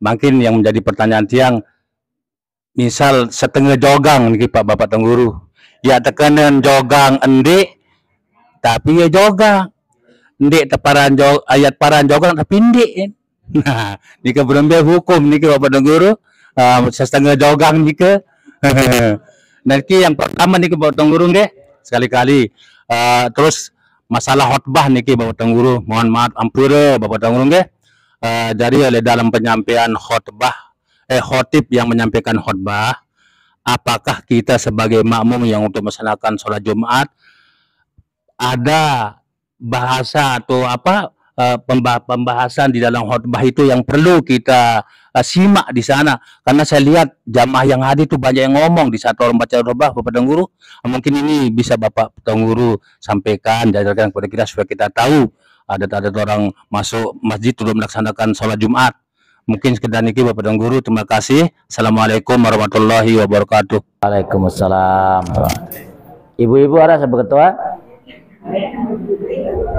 Mungkin yang menjadi pertanyaan tiang, misal setengah jogang nih Pak Bapak Tuan Guru, ya tekanan jogang endik tapi ya jogang endik teparan ayat paran jogang tapi endik. Nah ini keberembel hukum nih Bapak Tuan Guru, setengah jogang nih ke. Nanti yang pertama nih Bapak Tuan Guru deh sekali-kali. Terus masalah khotbah nih Bapak Tuan Guru, mohon maaf ampura Bapak Tuan Guru deh. Jadi oleh dalam penyampaian khotbah, khotib yang menyampaikan khotbah, apakah kita sebagai makmum yang untuk melaksanakan sholat Jumat ada bahasa atau apa pembahasan di dalam khotbah itu yang perlu kita simak di sana, karena saya lihat jamaah yang hadir itu banyak yang ngomong di saat orang baca khotbah Bapak Tuan Guru. Mungkin ini bisa Bapak Tuan Guru sampaikan, jajarkan kepada kita supaya kita tahu ada orang masuk masjid untuk melaksanakan sholat Jumat. Mungkin sekedar niki Bapak Tuan Guru. Terima kasih. Assalamualaikum warahmatullahi wabarakatuh. Waalaikumsalam. Ibu-ibu ada sebagai ketua?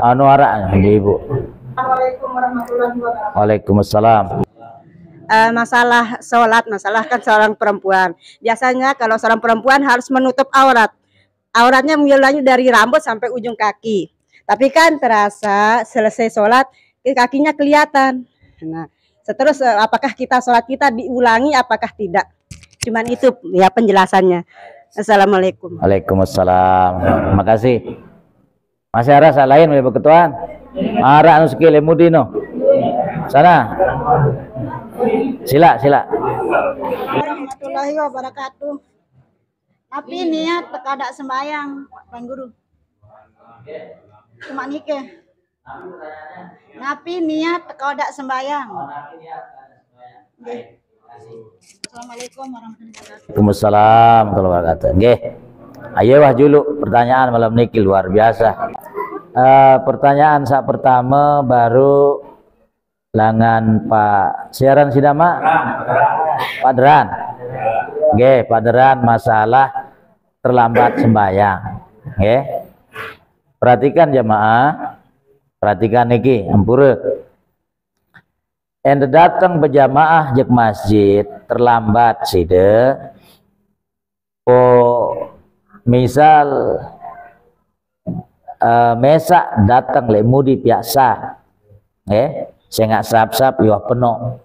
Anu ara ibu-ibu. Assalamualaikum warahmatullahi wabarakatuh. Waalaikumsalam. Masalah sholat, masalah kan seorang perempuan. Biasanya kalau seorang perempuan harus menutup aurat. Auratnya mulainya dari rambut sampai ujung kaki. Tapi kan terasa selesai sholat kakinya kelihatan. Nah, terus apakah kita sholat kita diulangi apakah tidak? Cuman itu ya penjelasannya. Assalamualaikum. Waalaikumsalam. Terima kasih. Masih ada salah lain Bapak Ketua? Arak nu skill Mudino. Sana. Sila. Warahmatullahi wabarakatuh. Tapi niat kada sembayang, Bang Guru. Cuma nike. Napi niat kada sembayang. Nggih. Assalamualaikum warahmatullahi wabarakatuh. Waalaikumsalam warahmatullahi wabarakatuh. Nggih. Ayo wah julu pertanyaan malam niki luar biasa. Pertanyaan saat pertama baru langan Pak siaran sidama Pak Deran. Nggih, Pak Deran masalah terlambat sembahyang. Nggih. Perhatikan jamaah. Perhatikan niki ampura. Ente datang berjamaah jek masjid terlambat side. Misal mesak datang lemudi biasa. Saya nggak sap-sap yo penuh.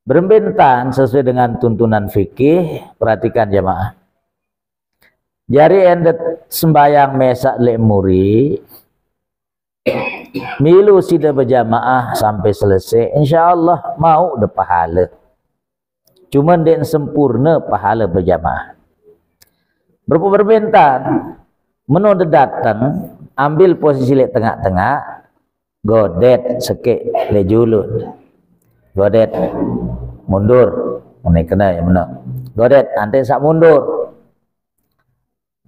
Berbentan sesuai dengan tuntunan fikih, perhatikan jamaah. Jari ente sembayang mesak lemuri milu sida berjamaah sampai selesai, insyaallah mau de pahala. Cuman den sempurna pahala berjamaah. Berbentan menu de datang ambil posisi le tengah-tengah, godet sekek le julud. Godet mundur, ini kena ya benar. Godet ante sak mundur.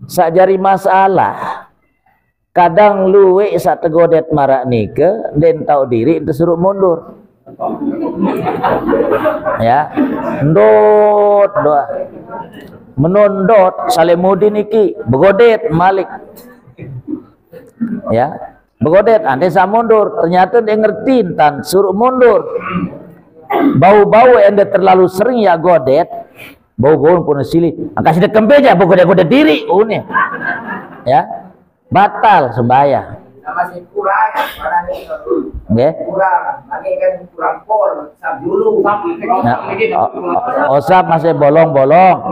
Sak jari masalah. Kadang luwe sak tegodet marak nike, den tahu diri ente suruh mundur. Ya, ndot doa. Menondot salemudi niki begodet malik. Ya, begodet ante sak mundur, ternyata dia ngertiin tan suruh mundur. Bau-bau ende terlalu sering ya godet, bau-bau pun silih. Angka sida kembeja begodet-godet diri une. Ya. Batal sembahyang. Masih kurang, mana nih? Nggih. Kurang, lagi kan kurang pol, sab dulu. Osap masih bolong-bolong.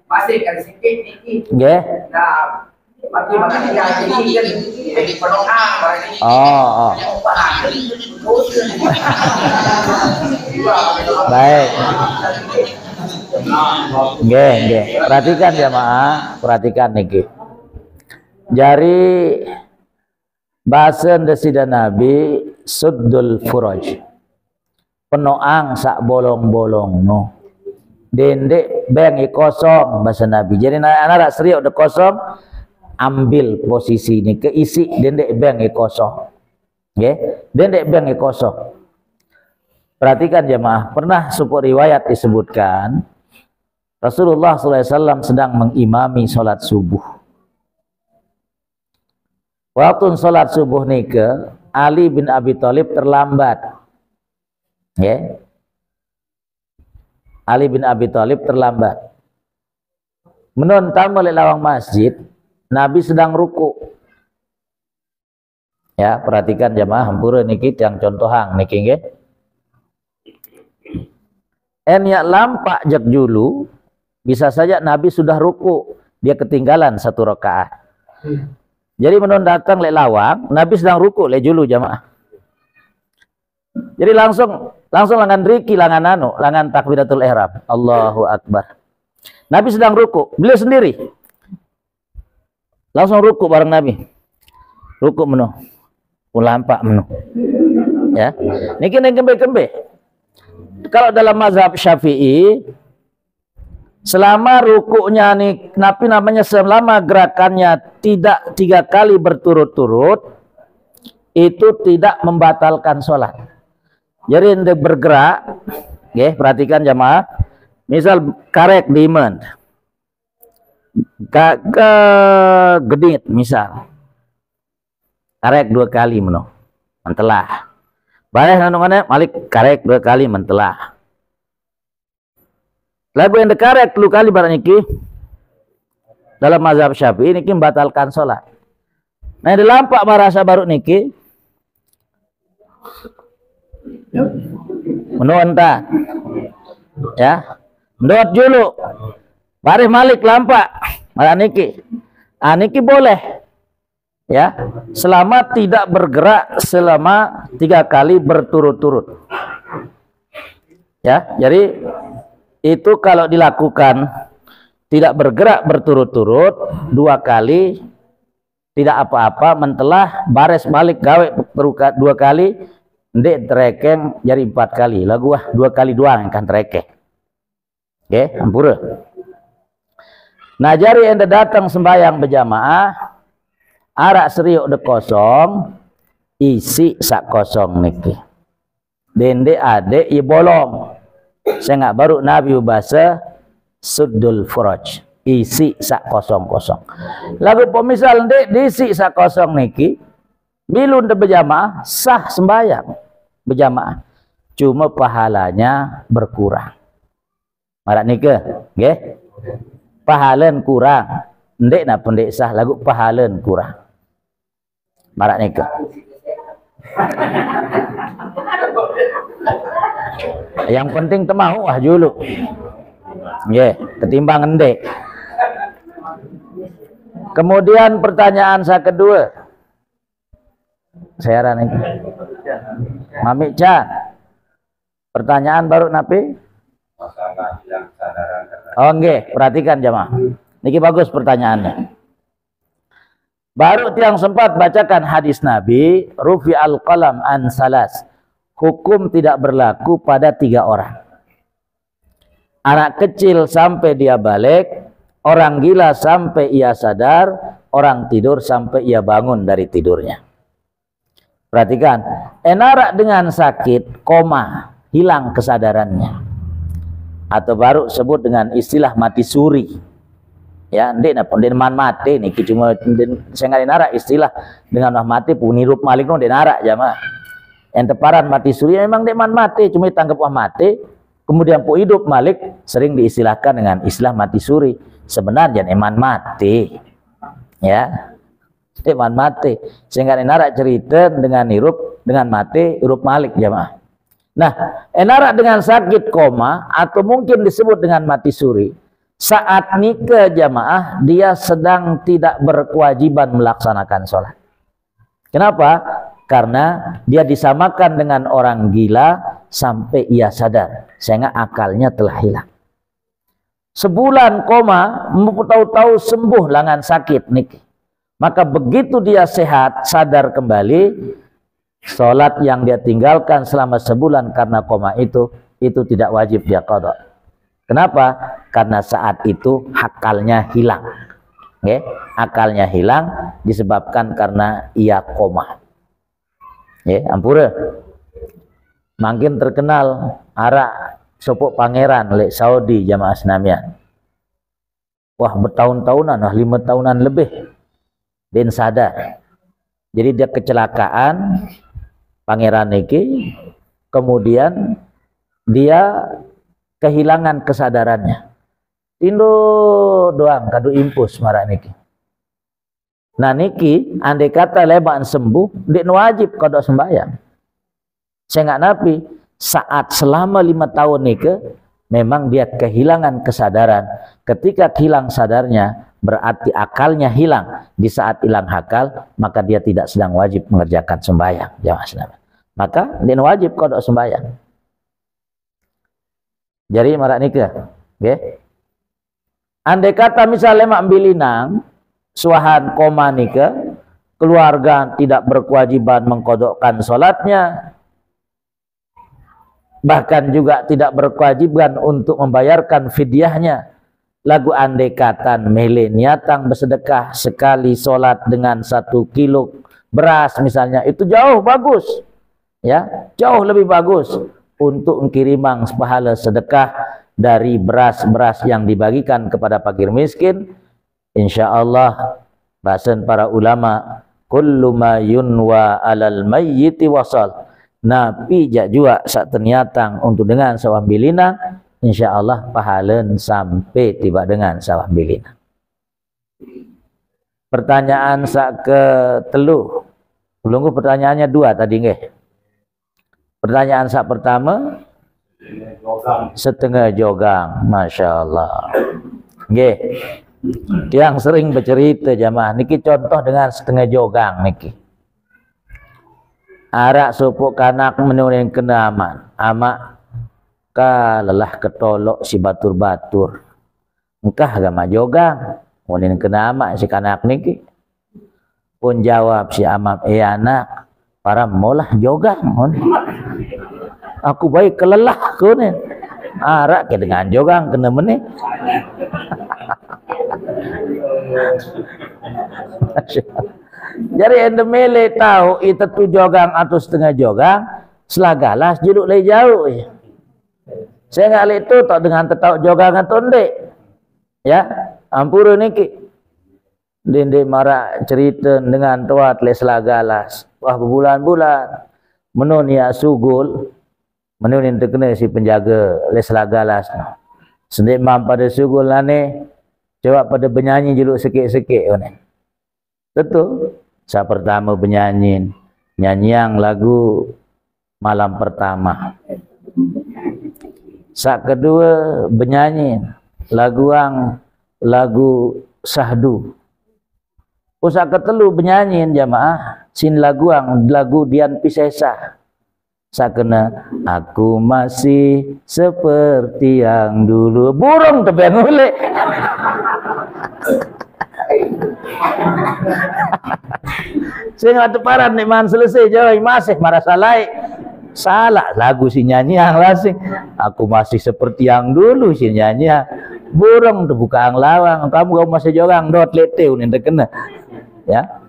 Masih kan sedikit niki. Nggih. Nah, pasti makan dia jadi kan jadi penonang. Oh. Baik. Nggih. Perhatikan jamaah, perhatikan niki. Jari bahasa desida Nabi suddul furaj, penoang sak bolong-bolong no, dendek bengi kosong bahasa Nabi. Jadi anak seriuk de kosong, ambil posisi ini keisi dendek bengi kosong. Nggih, dendek bengi kosong. Perhatikan jemaah, pernah suku riwayat disebutkan Rasulullah SAW sedang mengimami sholat subuh. Waktu sholat subuh nike, Ali bin Abi Thalib terlambat. Ya. Ali bin Abi Thalib terlambat. Menonton oleh lawang masjid, Nabi sedang ruku. Ya, perhatikan jamaah hampura niki yang contohang niki nggih. Enya lampak jak julu, bisa saja Nabi sudah ruku, dia ketinggalan satu rakaat. Jadi menurut datang lek lawang, Nabi sedang ruku lek julu jamaah. Jadi langsung langan riki, langan takbiratul ihram. Allahu Akbar. Nabi sedang ruku, beliau sendiri. Langsung ruku bareng Nabi. Ruku menu. Ulampak menu. Ya. Niki neng kembe-kembe. Kalau dalam mazhab Syafi'i, selama rukuknya nih, napi namanya selama gerakannya tidak 3 kali berturut-turut, itu tidak membatalkan sholat. Jadi untuk bergerak, ya, perhatikan jamaah. Misal karek dimen, gedit misal, karek 2 kali meno, mentelah. Balik nanungane malik karek 2 kali mentelah. Lagu yang dekarek 10 kali barang niki dalam mazhab Syafi'i niki membatalkan sholat. Nah, dilampak merasa baru niki menonta, ya, mendoat dulu, barih malik lampak, marah niki, niki boleh, Ya, selama tidak bergerak selama 3 kali berturut-turut. Ya, jadi itu kalau dilakukan tidak bergerak berturut-turut 2 kali tidak apa-apa, mentelah bares balik gawe 2 kali ndek terekeng jadi 4 kali lagu 2 kali doang kan terekeng. Oke, ampura. Nah, jari ente datang sembahyang berjamaah arak seriuk de kosong isi sak kosong niki dende ade i bolong saya nggak baru nabi bahasa suddul furaj isi sak kosong-kosong lagu pemisal ndek diisi sak kosong niki bilun de berjamaah sah sembahyang berjamaah cuma pahalanya berkurang marak nike nggih pahalan kurang ndek na pendek sah lagu pahalan kurang marak nikah. Yang penting temau dulu. Yeah, ketimbang endek. Kemudian pertanyaan saya kedua. Saya rani. Mami Chan. Pertanyaan baru napi? Oh nggih, perhatikan jamaah. Niki bagus pertanyaannya. Baru tiang sempat bacakan hadis Nabi, rufi al-qalam an salas. Hukum tidak berlaku pada 3 orang. Anak kecil sampai dia balik, orang gila sampai ia sadar, orang tidur sampai ia bangun dari tidurnya. Perhatikan, enarak dengan sakit, koma, hilang kesadarannya. Atau baru sebut dengan istilah mati suri. Ya, ndek na ponden man mati nih cuma saya nggak nara istilah dengan mah mati pun hirup malik no denara jamaah yang teparan mati suri memang dek man mati cuma ditanggap wah mati kemudian pu hidup malik sering diistilahkan dengan istilah mati suri sebenarnya eman mati ya eman mati sehingga nara cerita dengan hirup dengan mati hirup malik jamaah. Nah enara dengan sakit koma atau mungkin disebut dengan mati suri saat nikah jamaah dia sedang tidak berkewajiban melaksanakan sholat. Kenapa? Karena dia disamakan dengan orang gila sampai ia sadar sehingga akalnya telah hilang. Sebulan koma tahu-tahu sembuh langan sakit nikah. Maka begitu dia sehat sadar kembali sholat yang dia tinggalkan selama sebulan karena koma itu tidak wajib dia qadha. Kenapa? Karena saat itu akalnya hilang. Okay? Akalnya hilang disebabkan karena ia koma. Okay? Ampura. Makin terkenal arak sopok pangeran lek Saudi jamaah senamian. Wah bertahun-tahunan, 5 tahunan lebih. Dan sadar. Jadi dia kecelakaan pangeran niki, kemudian dia kehilangan kesadarannya. Indo doang kadu impus marak niki. Nah niki andai kata lebakan sembuh, dia wajib kodok sembahyang. Saya nggak napi saat selama 5 tahun niki memang dia kehilangan kesadaran. Ketika hilang sadarnya berarti akalnya hilang. Di saat hilang akal maka dia tidak sedang wajib mengerjakan sembahyang. Maka dia wajib kodok sembahyang. Jadi marak nikah, okay? Andai kata misalnya mak bilinang, suahan koma nikah, keluarga tidak berkewajiban mengkodokkan sholatnya, bahkan juga tidak berkewajiban untuk membayarkan fidyahnya. Lagu andai kata mele niatang bersedekah sekali sholat dengan 1 kilo beras misalnya, itu jauh bagus, ya, jauh lebih bagus. Untuk mengkirimang pahala sedekah dari beras-beras yang dibagikan kepada fakir miskin. Insya Allah bahasan para ulama kullu ma yunwa alal mayyiti wasal. Nabi jak juga sak ternyatang untuk dengan sawah bilina insya Allah pahalan sampai tiba dengan sawah bilina. Pertanyaan sak ke telu. Belum pertanyaannya 2 tadi nggih. Pertanyaan sak pertama setengah jogang, masya Allah. Nggih. Yang sering bercerita jamaah niki contoh dengan setengah jogang niki. Arak supuk kanak menunin kena amak kalelah ketolok si batur-batur. Engkah agama jogang menunin kena amak si kanak niki. Pun jawab si amak anak para molah jogang. Aku baik kelelah kunin. Arak ke dengan jogang kena meneh. Jadi ente mele tahu itu tu jogang atau setengah jogang selagalas juduk lagi jauh ya. Saya nggak lihat tu tak dengan tetau jogang atau ndek ya ampura niki dende marak cerita dengan tuat le selagalas wah berbulan-bulan menun ya sugul menun terkena si penjaga le selagalas sendik mam pada sugul lane coba pada penyanyi juluk sikit-sikit kan. Betul. Saya pertama penyanyi nyanyian lagu malam pertama. Sak kedua penyanyi lagu sahdu. Sak ketelu penyanyi jamaah sin lagu Dian Piscesa. Sak kena aku masih seperti yang dulu burung tebeng oleh. Saya nggak teparan nih man selesai jawab masih marah salah lagu si nyanyi yang lasing aku masih seperti yang dulu si nyanyi burung terbuka ang lawang kamu masih jogang dot lete unin terkena ya.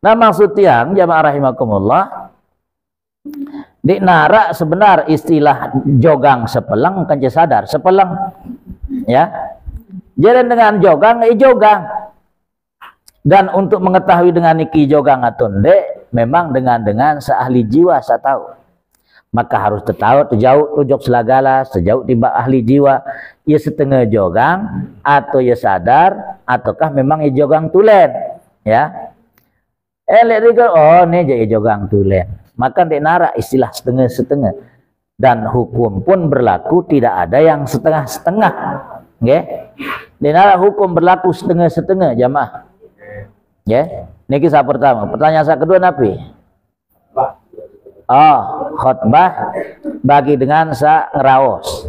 Nah maksud yang jamaah rahimakumullah di nara sebenar istilah jogang sepelang kan sadar sepelang ya jalan dengan jogang jogang. Dan untuk mengetahui dengan niki jogang atau ndek memang dengan seahli jiwa saya tahu. Maka harus terjauh tujuh selagala sejauh tiba ahli jiwa ia setengah jogang atau ia sadar ataukah memang ia jogang tulen ya. Oh ini jadi jogang tulen. Maka ndek nara istilah setengah-setengah dan hukum pun berlaku tidak ada yang setengah-setengah. Nggih. Ndek nara hukum berlaku setengah-setengah jamaah. Ya, ini kisah pertama. Pertanyaan saya kedua napi. Khutbah bagi dengan sa ngeraos.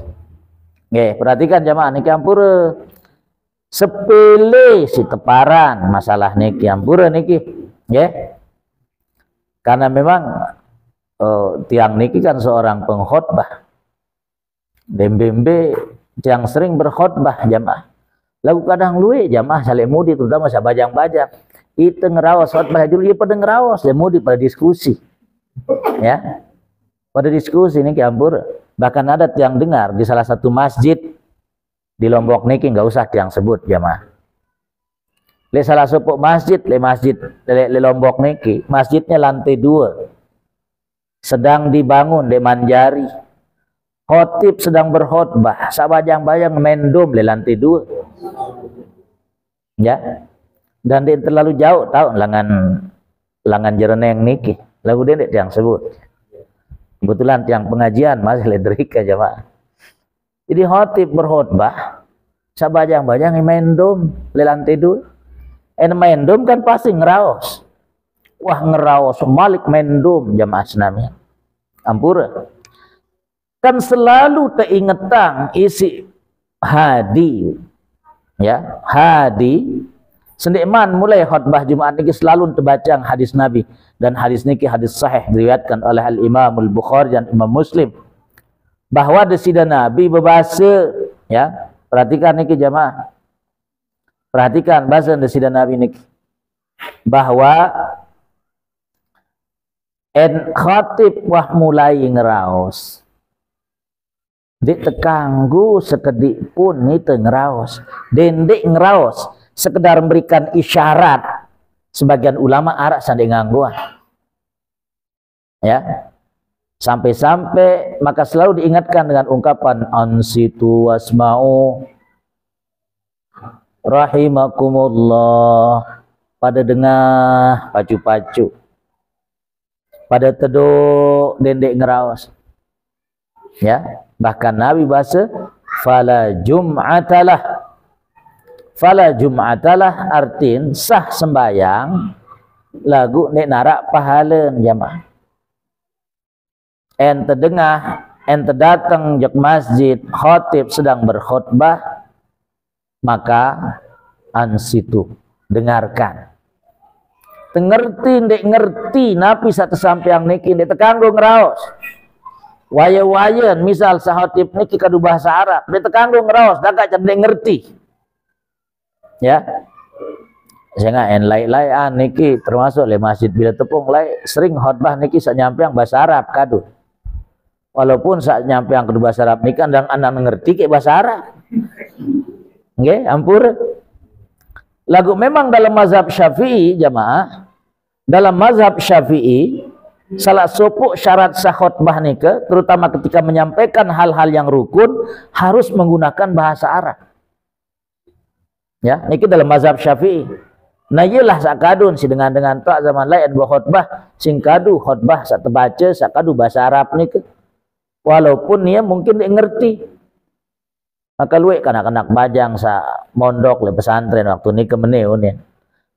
Oke, perhatikan jamaah niki ampura. Sepele si teparan masalah niki ampura niki. Ya. Karena memang tiang niki kan seorang pengkhotbah. Bembe yang sering berkhotbah jamaah. Lagu kadang luwe jamaah saleh mudi terutama sa bajang-bajang. Itu ngerawas khotbah dulu dia pada ngerawas lemudi pada diskusi ya pada diskusi ini kiampur bahkan ada yang dengar di salah satu masjid di Lombok niki nggak usah yang sebut jamaah le salah satu masjid le Lombok niki masjidnya lantai 2 sedang dibangun di Manjari khotib sedang berkhotbah sabajang-bajang mendom le lantai 2 ya. Dan dia terlalu jauh tahu langan jereneng niki lagu dia yang sebut kebetulan tiang pengajian masih ledrika jamaah jadi khotib berkhotbah sabajang-bajang mendom le lantai 2 mendom kan pasti ngeraos wah ngeraos malik mendom jamaah senamnya ampura kan selalu teingetang isi hadi ya hadi Sendikman mulai khutbah Jumat niki selalu terbaca hadis Nabi dan hadis niki hadis sahih diriwayatkan oleh Al-Imam Al-Bukhari dan Imam Muslim bahwa desida Nabi berbahasa ya perhatikan niki jamaah perhatikan bahasa desida Nabi niki bahwa khatib wah mulai ngeraos ditekanggu sekedik pun itu ngeraos dendek ngeraos sekedar memberikan isyarat sebagian ulama arak sandi ngangguan ya sampai-sampai maka selalu diingatkan dengan ungkapan ansitu wasma'u rahimakumullah pada dengar pacu-pacu pada teduh dendek ngeraos ya bahkan Nabi bahasa fala jum'atalah Fala jum'atalah artin sah sembayang lagu nek narak pahala jamaah. Ente dengah, ente datang jek masjid, khatib sedang berkhutbah, maka ansitu, dengarkan. Tengerti ndek ngerti napi satu sampeang niki ndek tekanggo ngraos. Waya-wayan misal sahotip niki kadu bahasa Arab, ndek tekanggo ngraos dagak ndek ngerti. Ya. Sehingga en lai-laian niki termasuk le masjid bila tepung lai sering khotbah niki sak nyampeang bahasa Arab kadu. Walaupun sak nyampeang kadu bahasa Arab niki andang ngerti ke bahasa Arab. Nggih, ampur. Lagu memang dalam mazhab Syafi'i jamaah, dalam mazhab Syafi'i salah sopuk syarat sah khutbah nika terutama ketika menyampaikan hal-hal yang rukun harus menggunakan bahasa Arab. Ya, niki dalam mazhab Syafi'i. Nah iyalah sakadun si dengan tak zaman lain buat khutbah sing kadu khutbah sak terbaca sak kadu bahasa Arab nika. Walaupun dia mungkin dia ngerti. Maka luwe kanak-kanak bajang sa mondok le pesantren waktu ni kemeneu ni.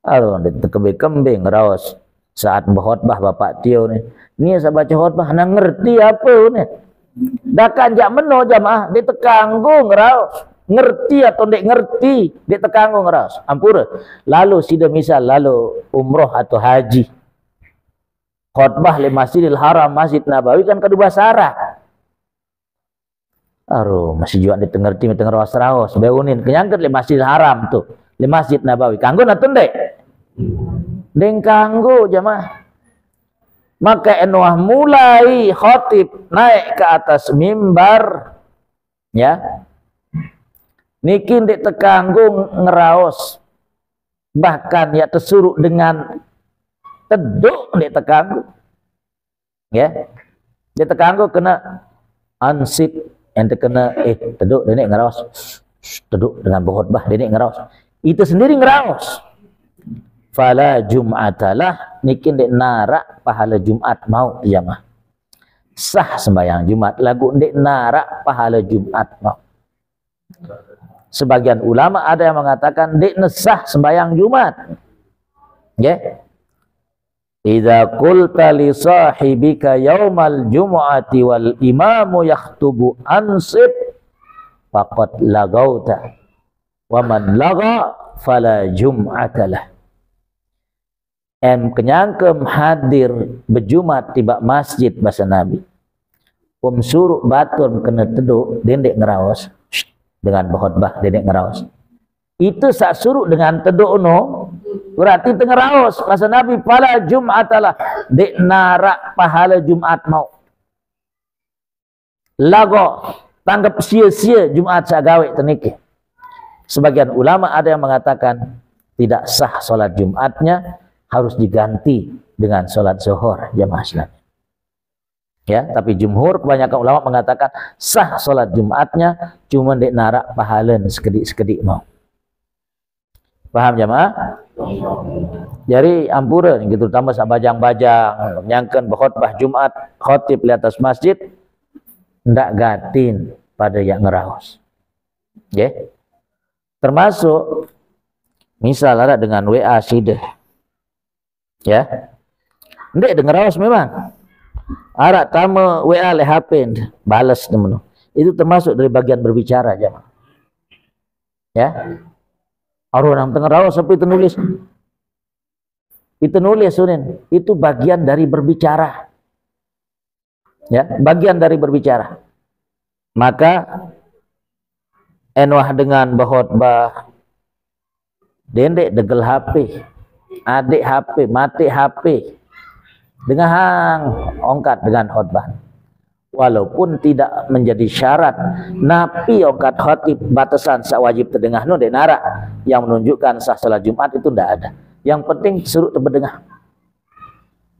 Aduh kembe-kembe ngeraos saat berkhutbah bapak tio ni. Ni sa baca khutbah nang ngerti apa ni. Dak kanjak meno jamaah ditekanggo ngeraos. Ngerti atau ndek ngerti ditekanggo ngeraos. Ampura. Lalu sida misal lalu umroh atau haji. Khutbah le Masjidil Haram, Masjid Nabawi kan kadu bahasa Arab. Aduh, masih juga ditengerti raos beunin kenyangket le Masjidil Haram tuh, le Masjid Nabawi. Kanggo natun dek. Deng kanggo jamaah. Maka enuah mulai khatib naik ke atas mimbar ya. Niki ndek tekanggo ngeraos. Bahkan ya tersuruh dengan teduk ndek tekanggo. Ya. Ndek tekanggo kena ansip ente kena teduk denek ngeraos. Teduk dengan berkhutbah denek ngeraos. Itu sendiri ngeraos. Fala jum'atalah niki ndek narak pahala Jumat mau jamaah. Sah sembahyang Jumat lagu ndek narak pahala Jumat mau. Sebagian ulama ada yang mengatakan ndek nesah sembahyang Jumat. Ya. Idza qulta li sahibika yaumal jumu'ati wal imamu yakhtubu ansib faqad lagauta wa man laga fala jum'atalah. Kenyangkem hadir berjumat tiba masjid bahasa Nabi. Suruh batur kena teduk dendek ngeraos dengan berkhutbah dendek ngeraos. Itu sak suruh dengan teduk no berarti tengeraos bahasa Nabi pala Jum'atalah dek narak pahala Jumat mau. Lago tanggap sia-sia Jumat sagawe teniki. Sebagian ulama ada yang mengatakan tidak sah sholat Jumatnya, harus diganti dengan sholat zuhur jamaah Islam. Ya, tapi jumhur kebanyakan ulama mengatakan sah sholat Jumatnya, cuma dek narak pahala sekedik-sekedik mau. Paham jamaah? Jadi ampura gitu, terutama sak bajang-bajang nyangken berkhutbah Jumat khatib di atas masjid ndak gatin pada yang ngeraos. Ya. Termasuk misal ada dengan WA sidah. Ya. Ndak ngeraos memang. Ara tama WA le HP balas temen. Itu termasuk dari bagian berbicara jamaah. Ya. Orang tengah rawas sampai itu nulis. Itu nulis Sunin. Itu bagian dari berbicara. Ya, bagian dari berbicara. Maka enwah dengan berkhutbah dendek degel HP, adik HP, mati HP. Dengan hang ongkat dengan khutbah. Walaupun tidak menjadi syarat napi ongkat khatib batasan sak wajib terdengar no dek narak yang menunjukkan sah salat Jumat itu tidak ada. Yang penting suruh terdengar.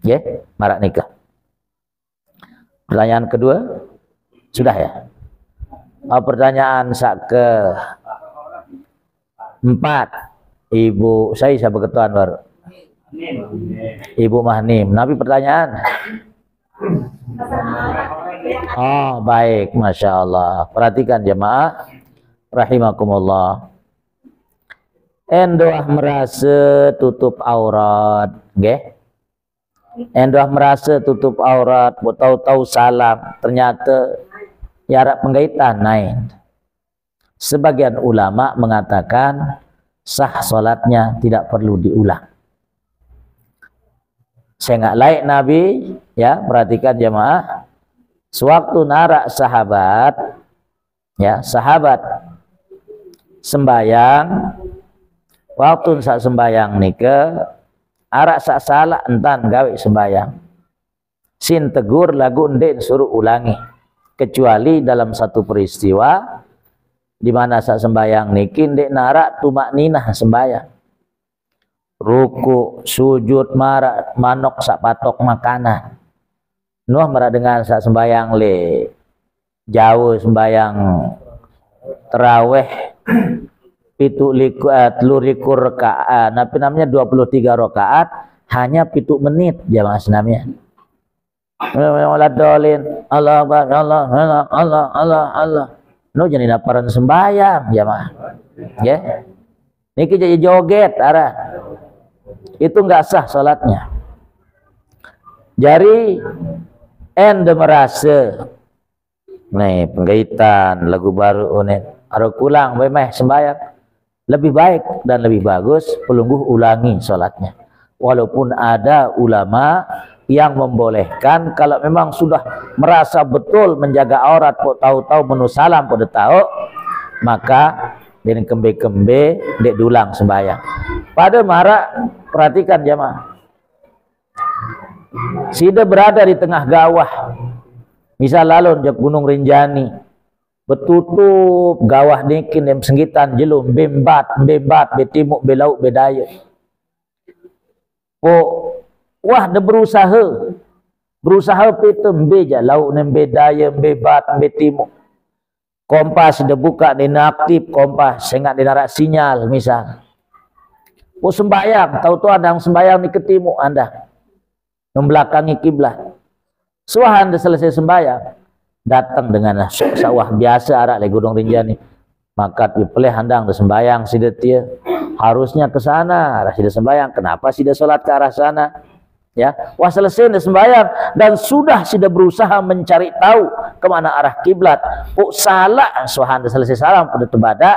Ya, marak nikah. Pertanyaan kedua sudah ya. Pertanyaan sak ke 4. Ibu saya berketuan baru. Ibu Mahnim. Nabi pertanyaan. Oh baik, Masya Allah. Perhatikan jemaah rahimakumullah. Endoh merasa tutup aurat, nggih. Endoh merasa tutup aurat, tahu-tahu salam, ternyata jarak penggaitan naik. Sebagian ulama mengatakan sah solatnya, tidak perlu diulang. Saya nggak like Nabi, ya, perhatikan jemaah. Sewaktu narak sahabat, ya, sahabat sembayang, waktu sak sembayang nika arak sak salah entan gawe sembayang. Sin tegur lagu ndek suruh ulangi. Kecuali dalam satu peristiwa di mana sak sembayang niki ndek narak tumak ninah sembayang. Ruku, sujud, marak manok sak patok makanan. Nuh marak dengan sak sembayang le jauh sembayang terawih telur likur rakaat, apa namanya 23 rakaat, hanya 7 menit jamaah senamnya. Allah Allah. No jadi laparan sembayang jamaah. Ya. Niki jadi joget arah. Itu enggak sah salatnya. Jadi ende merasa nih penggaitan lagu baru unik aru kulang memeh sembayang. Lebih baik dan lebih bagus pelungguh ulangi sholatnya. Walaupun ada ulama yang membolehkan kalau memang sudah merasa betul menjaga aurat, tahu-tahu menu salam pada tahu, maka dengan kembe-kembe dek dulang sembahyang. Pada marak perhatikan jamaah. Sida berada di tengah gawah. Misal lalon jak Gunung Rinjani, betutup gawah nikin dem senggitan jelum bembat betimuk belauk bedaya. Wah de berusaha pitem beja lauk nem bedaya bebat betimuk. Kompas de buka de aktif kompas sengat de narak sinyal misal. Sembayang tahu-tahu ada yang sembayang di ketimuk anda membelakangi kiblat. Suahan de selesai sembayang datang dengan sawah biasa arak le Gunung Rinjani, maka dipelih handang de sembayang sida tia harusnya ke sana arah sida sembayang, kenapa sida salat ke arah sana, ya. Wah selesai de sembayang dan sudah sida berusaha mencari tahu kemana arah kiblat, salah suahan de selesai salam pada tebada.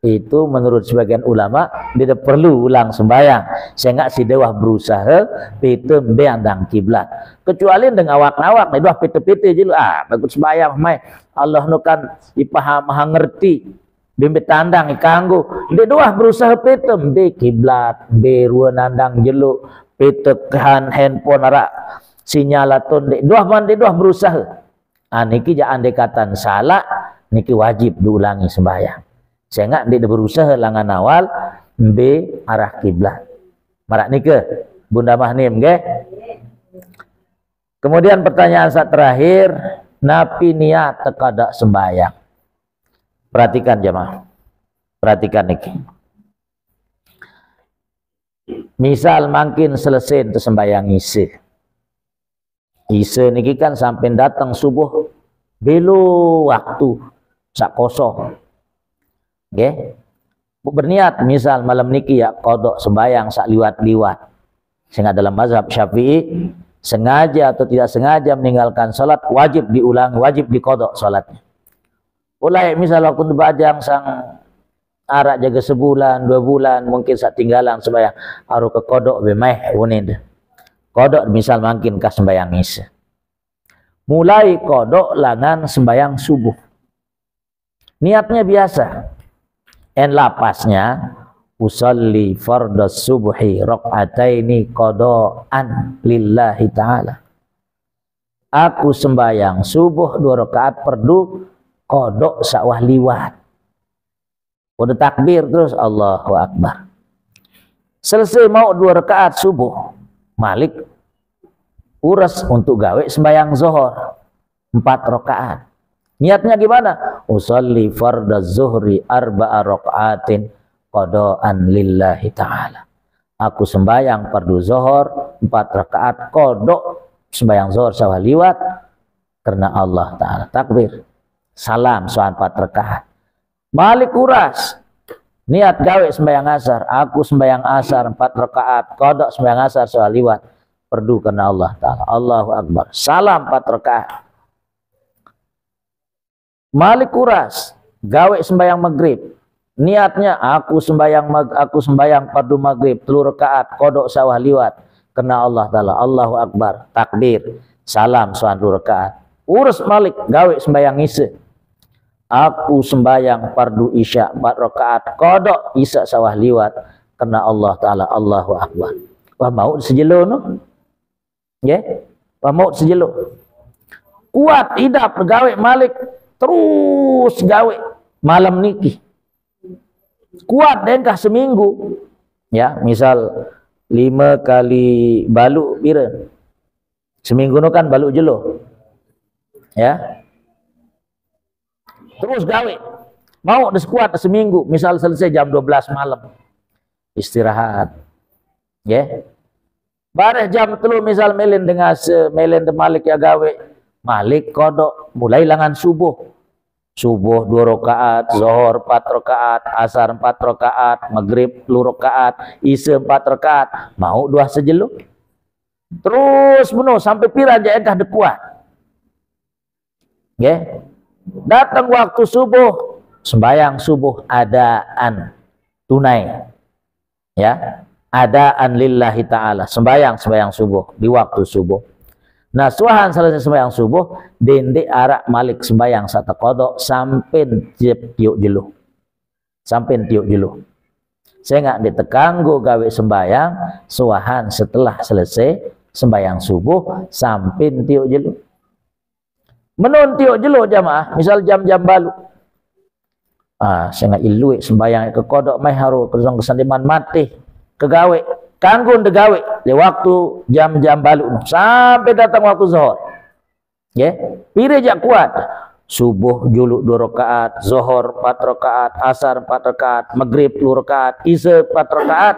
Itu menurut sebagian ulama tidak perlu ulang sembahyang sehingga si dewa berusaha pete beandang kiblat, kecuali dengan awak-awak nih doa pete-pete je bagus sembahyang mai Allah nu kan dipaham ngerti bimbe tandang ikanggo dia doa berusaha pete be kiblat be rua nandang jelu pete kehan handphone ara sinyalaton de doa berusaha niki ja andekatan salah niki wajib diulangi sembahyang. Sehingga dia berusaha langan awal be arah kiblat. Marak nike Bunda Mahnim nggih. Kemudian pertanyaan saat terakhir, napi niat tekadak sembahyang. Perhatikan jemaah. Perhatikan niki. Misal makin selesai untuk sembahyang isi. Isi niki kan sampai datang subuh belu waktu sak kosong. Okay. Berniat misal malam niki ya kodok sembahyang sak liwat-liwat. Sehingga dalam mazhab Syafi'i sengaja atau tidak sengaja meninggalkan salat wajib diulang, wajib dikodok salatnya. Ulai misal waktu bajang sang arak jaga sebulan, 2 bulan mungkin sak tinggalan sembahyang aru ke kodok bemeh unid. Kodok misal makin kas sembahyang isya. Mulai kodok langan sembahyang subuh. Niatnya biasa. En lapasnya usolli fardhas subhi raq'ataini qada'an lillahi ta'ala. Aku sembahyang subuh 2 rakaat fardu qada sawah liwat. Udah takbir terus Allahu Akbar. Selesai mau 2 rakaat subuh, Malik uras untuk gawe sembahyang zuhur 4 rakaat. Niatnya gimana? Usolli fardaz zuhri 4 rakaatin qada'an lillahi ta'ala. Aku sembahyang fardu zuhur 4 rakaat qada sembahyang zuhur sawah liwat karena Allah Ta'ala. Takbir. Salam soal 4 rakaat. Malik uras. Niat gawe sembahyang asar, aku sembahyang asar 4 rakaat, kodok sembahyang asar soal liwat, perdu karena Allah Ta'ala. Allahu Akbar, salam 4 rakaat. Malik kuras, gawe sembahyang maghrib, niatnya aku sembahyang fardu maghrib 3 rakaat, kodok sawah liwat karena Allah Ta'ala. Allahu Akbar, takbir, salam soal 2 rakaat. Urus Malik, gawe sembahyang isya, aku sembahyang fardu isya 4 rakaat, kodok isya sawah liwat karena Allah Ta'ala. Allahu Akbar. Wah mau sejelo no? Ya, wah mau sejelo. Kuat idap gawe Malik, terus gawe malam niki. Kuat dengkah seminggu. Ya, misal 5 kali baluk pira? Seminggu no kan baluk jelo. Ya. Terus gawe. Mau kuat seminggu, misal selesai jam 12 malam. Istirahat. Ya. Bareh jam 3 misal melen dengan melen de Malik ya gawe. Malik kodok mulai langan subuh. Subuh 2 rakaat, zuhur 4 rakaat, asar 4 rakaat, maghrib 2 rakaat, isya 4 rakaat. Mau 2 sejelo. Terus penuh sampai pira aja entah dekuat. Ya. Datang waktu subuh, sembahyang subuh adaan tunai. Ya, adaan lillahi ta'ala, sembahyang subuh di waktu subuh. Nah, suahan selesai sembahyang subuh, dende arak Malik sembahyang satu kodok sampai tiuk jeluh. Sampai tiuk jeluh. Saya nggak ditekanggu gawe sembahyang suahan setelah selesai sembahyang subuh sampai tiuk jeluh. Menun tiuk jelo jamaah, misal jam-jam balu. Saya nggak ilui sembahyang ke kodok mai haru kesong kesandiman mati kegawe kanggun degawe di waktu jam-jam balu sampai datang waktu zuhur. Ya, pire jak kuat. Subuh juluk 2 rakaat, zuhur 4 rakaat, asar 4 rakaat, maghrib 2 rakaat, isya 4 rakaat.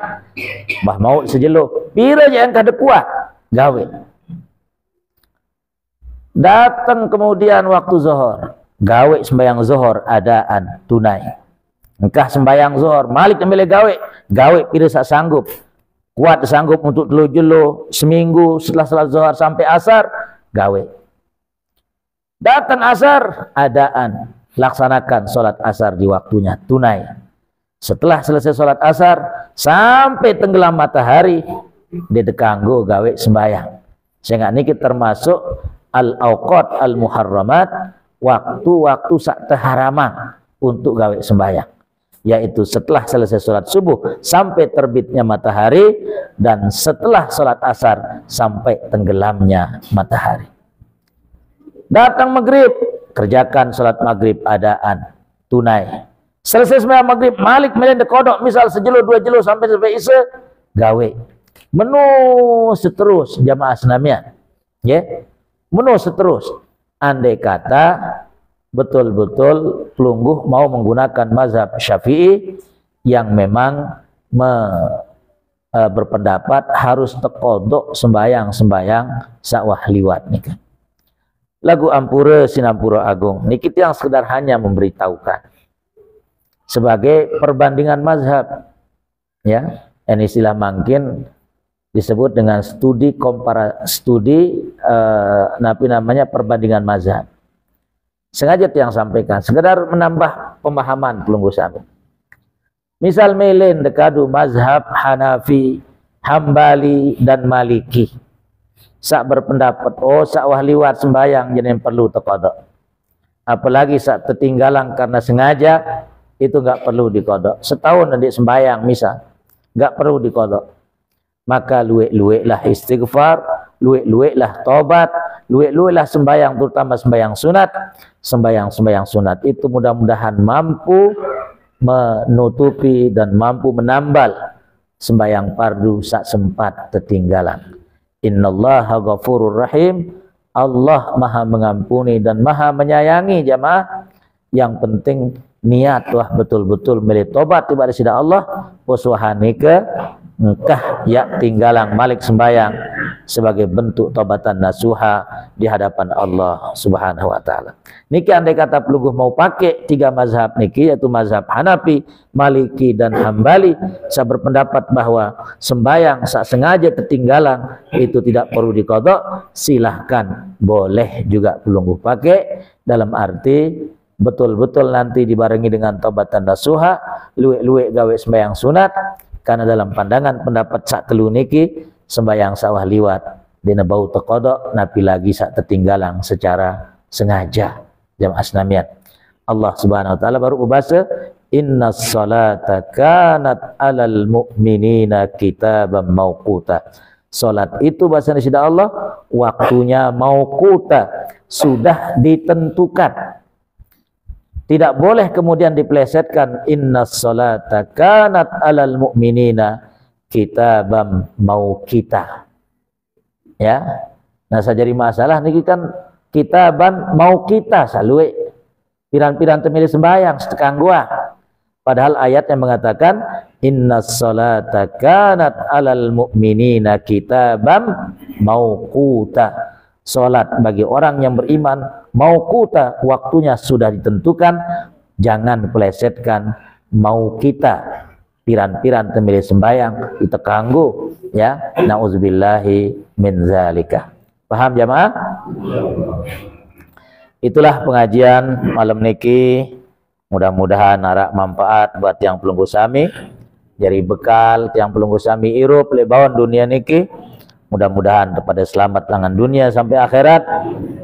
Bah mau sejelo, pire jak engkau kuat gawe. Datang kemudian waktu zuhur, gawe sembahyang zuhur adaan tunai. Engkah sembahyang zuhur, Malik ambil gawe pira sak sanggup. Kuat sanggup untuk jelo seminggu setelah salat zuhur sampai asar, gawe. Datang asar, adaan, laksanakan sholat asar di waktunya tunai. Setelah selesai sholat asar sampai tenggelam matahari, didekanggo gawe sembahyang. Sehingga niki termasuk al-awqat al-muharramat, waktu-waktu sak teharamah untuk gawe sembahyang, yaitu setelah selesai sholat subuh sampai terbitnya matahari dan setelah sholat asar sampai tenggelamnya matahari. Datang maghrib, kerjakan sholat maghrib adaan tunai. Selesai sembahyang maghrib, Malik melen kodok misal sejelo 2 jelo sampai isya, gawe. Menu seterus jamaah senamian. Ya. Menu seterus. Andai kata betul-betul pelungguh mau menggunakan mazhab Syafi'i yang memang berpendapat harus tekodok sembayang sawah liwat nih kan. Lagu Ampura Sinampura Agung niki yang sekedar hanya memberitahukan sebagai perbandingan mazhab, ya. Ini istilah mungkin disebut dengan studi perbandingan mazhab. Sengaja yang sampaikan sekedar menambah pemahaman pelungguh sami. Misal melen dekadu mazhab Hanafi, Hambali dan Maliki. Sak berpendapat sak wahliwat sembayang jadi perlu tekodok. Apalagi sak tertinggalan karena sengaja itu nggak perlu dikodok. Setahun nanti sembayang misal nggak perlu dikodok. Maka luwe-luwe lah istighfar, luwe-luwe lah tobat, luwe-luwe lah sembayang, terutama sembayang sunat. Sembayang sunat itu mudah-mudahan mampu menutupi dan mampu menambal sembayang fardu sak sempat tertinggalan. Innallaha ghafurur rahim. Allah maha mengampuni dan maha menyayangi jamaah. Yang penting niat wah betul-betul milih tobat tiba sida Allah, poswahani ke engkah ya tinggalang malik sembayang sebagai bentuk taubatan nasuha di hadapan Allah Subhanahu wa taala. Niki andai kata peluguh mau pakai 3 mazhab niki, yaitu mazhab Hanafi, Maliki dan Hambali, saya berpendapat bahwa sembayang sak sengaja ketinggalan itu tidak perlu diqadha, silahkan boleh juga pelungguh pakai, dalam arti betul-betul nanti dibarengi dengan taubatan nasuha, luwek-luwek gawe sembayang sunat. Karena dalam pandangan pendapat sak telu niki sembayang sawah liwat dina bau tekodok napi lagi sak tertinggalang secara sengaja. Jamaah sekalian, Allah Subhanahu wa taala baru bahasa innas salata kanat alal mu'minina kitaban mauquta. Salat itu bahasa Indonesia Allah waktunya mauquta, sudah ditentukan. Tidak boleh kemudian dipelesetkan innas salata kanat alal mu'minina kitabam mauqita. Ya. Nah, sajari masalah niki kan kitaban mauqita salue. Piran-piran temili sembayang setekang gua. Padahal ayat yang mengatakan innas salata kanat alal mu'minina kitabam mauquta. Salat bagi orang yang beriman mauquta, waktunya sudah ditentukan, jangan pelesetkan mau kita piran-piran temili sembayang itu kanggo ya, nauzubillahi min zalika. Paham jamaah? Itulah pengajian malam niki, mudah-mudahan arak manfaat buat yang pelunggu sami, jadi bekal yang pelunggu sami irup lebawan dunia niki. Mudah-mudahan kepada selamat tangan dunia sampai akhirat,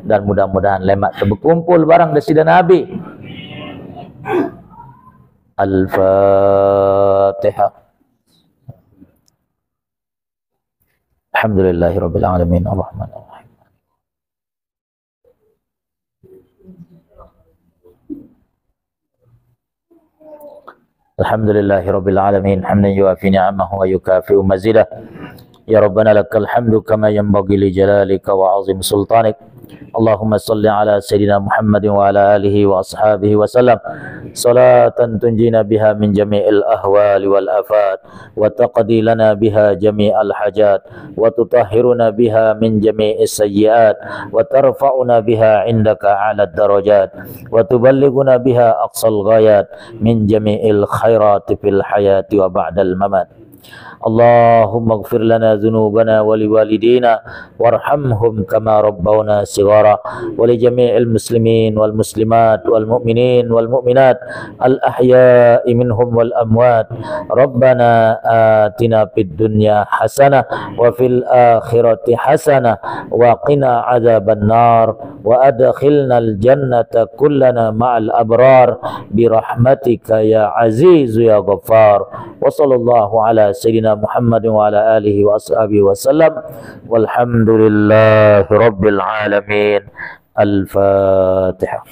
dan mudah-mudahan lemak berkumpul barang desida Nabi. Al-Fatihah. Alhamdulillahirabbil alamin arrahmanir rahim. Alhamdulillahirabbil alamin hamdan yuafi ni'amahu wa yukafi'u mazidah. Ya Rabbana lakal hamdu kama yanbaghi li jalalika wa azim sultanik. Allahumma salli ala Sayyidina Muhammadin wa ala alihi wa ashabihi wa sallam salatan tunjina biha min jami'il ahwali wal afat wa taqdi lana biha jami'al hajat wa tutahhiruna biha min jami'is sayyiat wa tarfa'una biha indaka a'la darajat wa tuballighuna biha aqsal ghayat min jami'il khairati fil hayati wa ba'dal mamat. Allahumma ighfir lana dhunubana wa liwalidina warhamhum kama rabbawna shighara wa li jami'il muslimin wal muslimat wal mu'minin wal mu'minat al ahya'i minhum wal amwat. Rabbana atina fid dunya hasanah wa fil akhirati hasanah wa qina adzaban nar wa adkhilna al jannata kullana ma'al abrar bi rahmatika ya aziz ya ghaffar. Wa sallallahu ala sayyidina Muhammad wa ala alihi wa ashabihi wa sallam walhamdulillahi rabbil alamin. Al-Fatihah.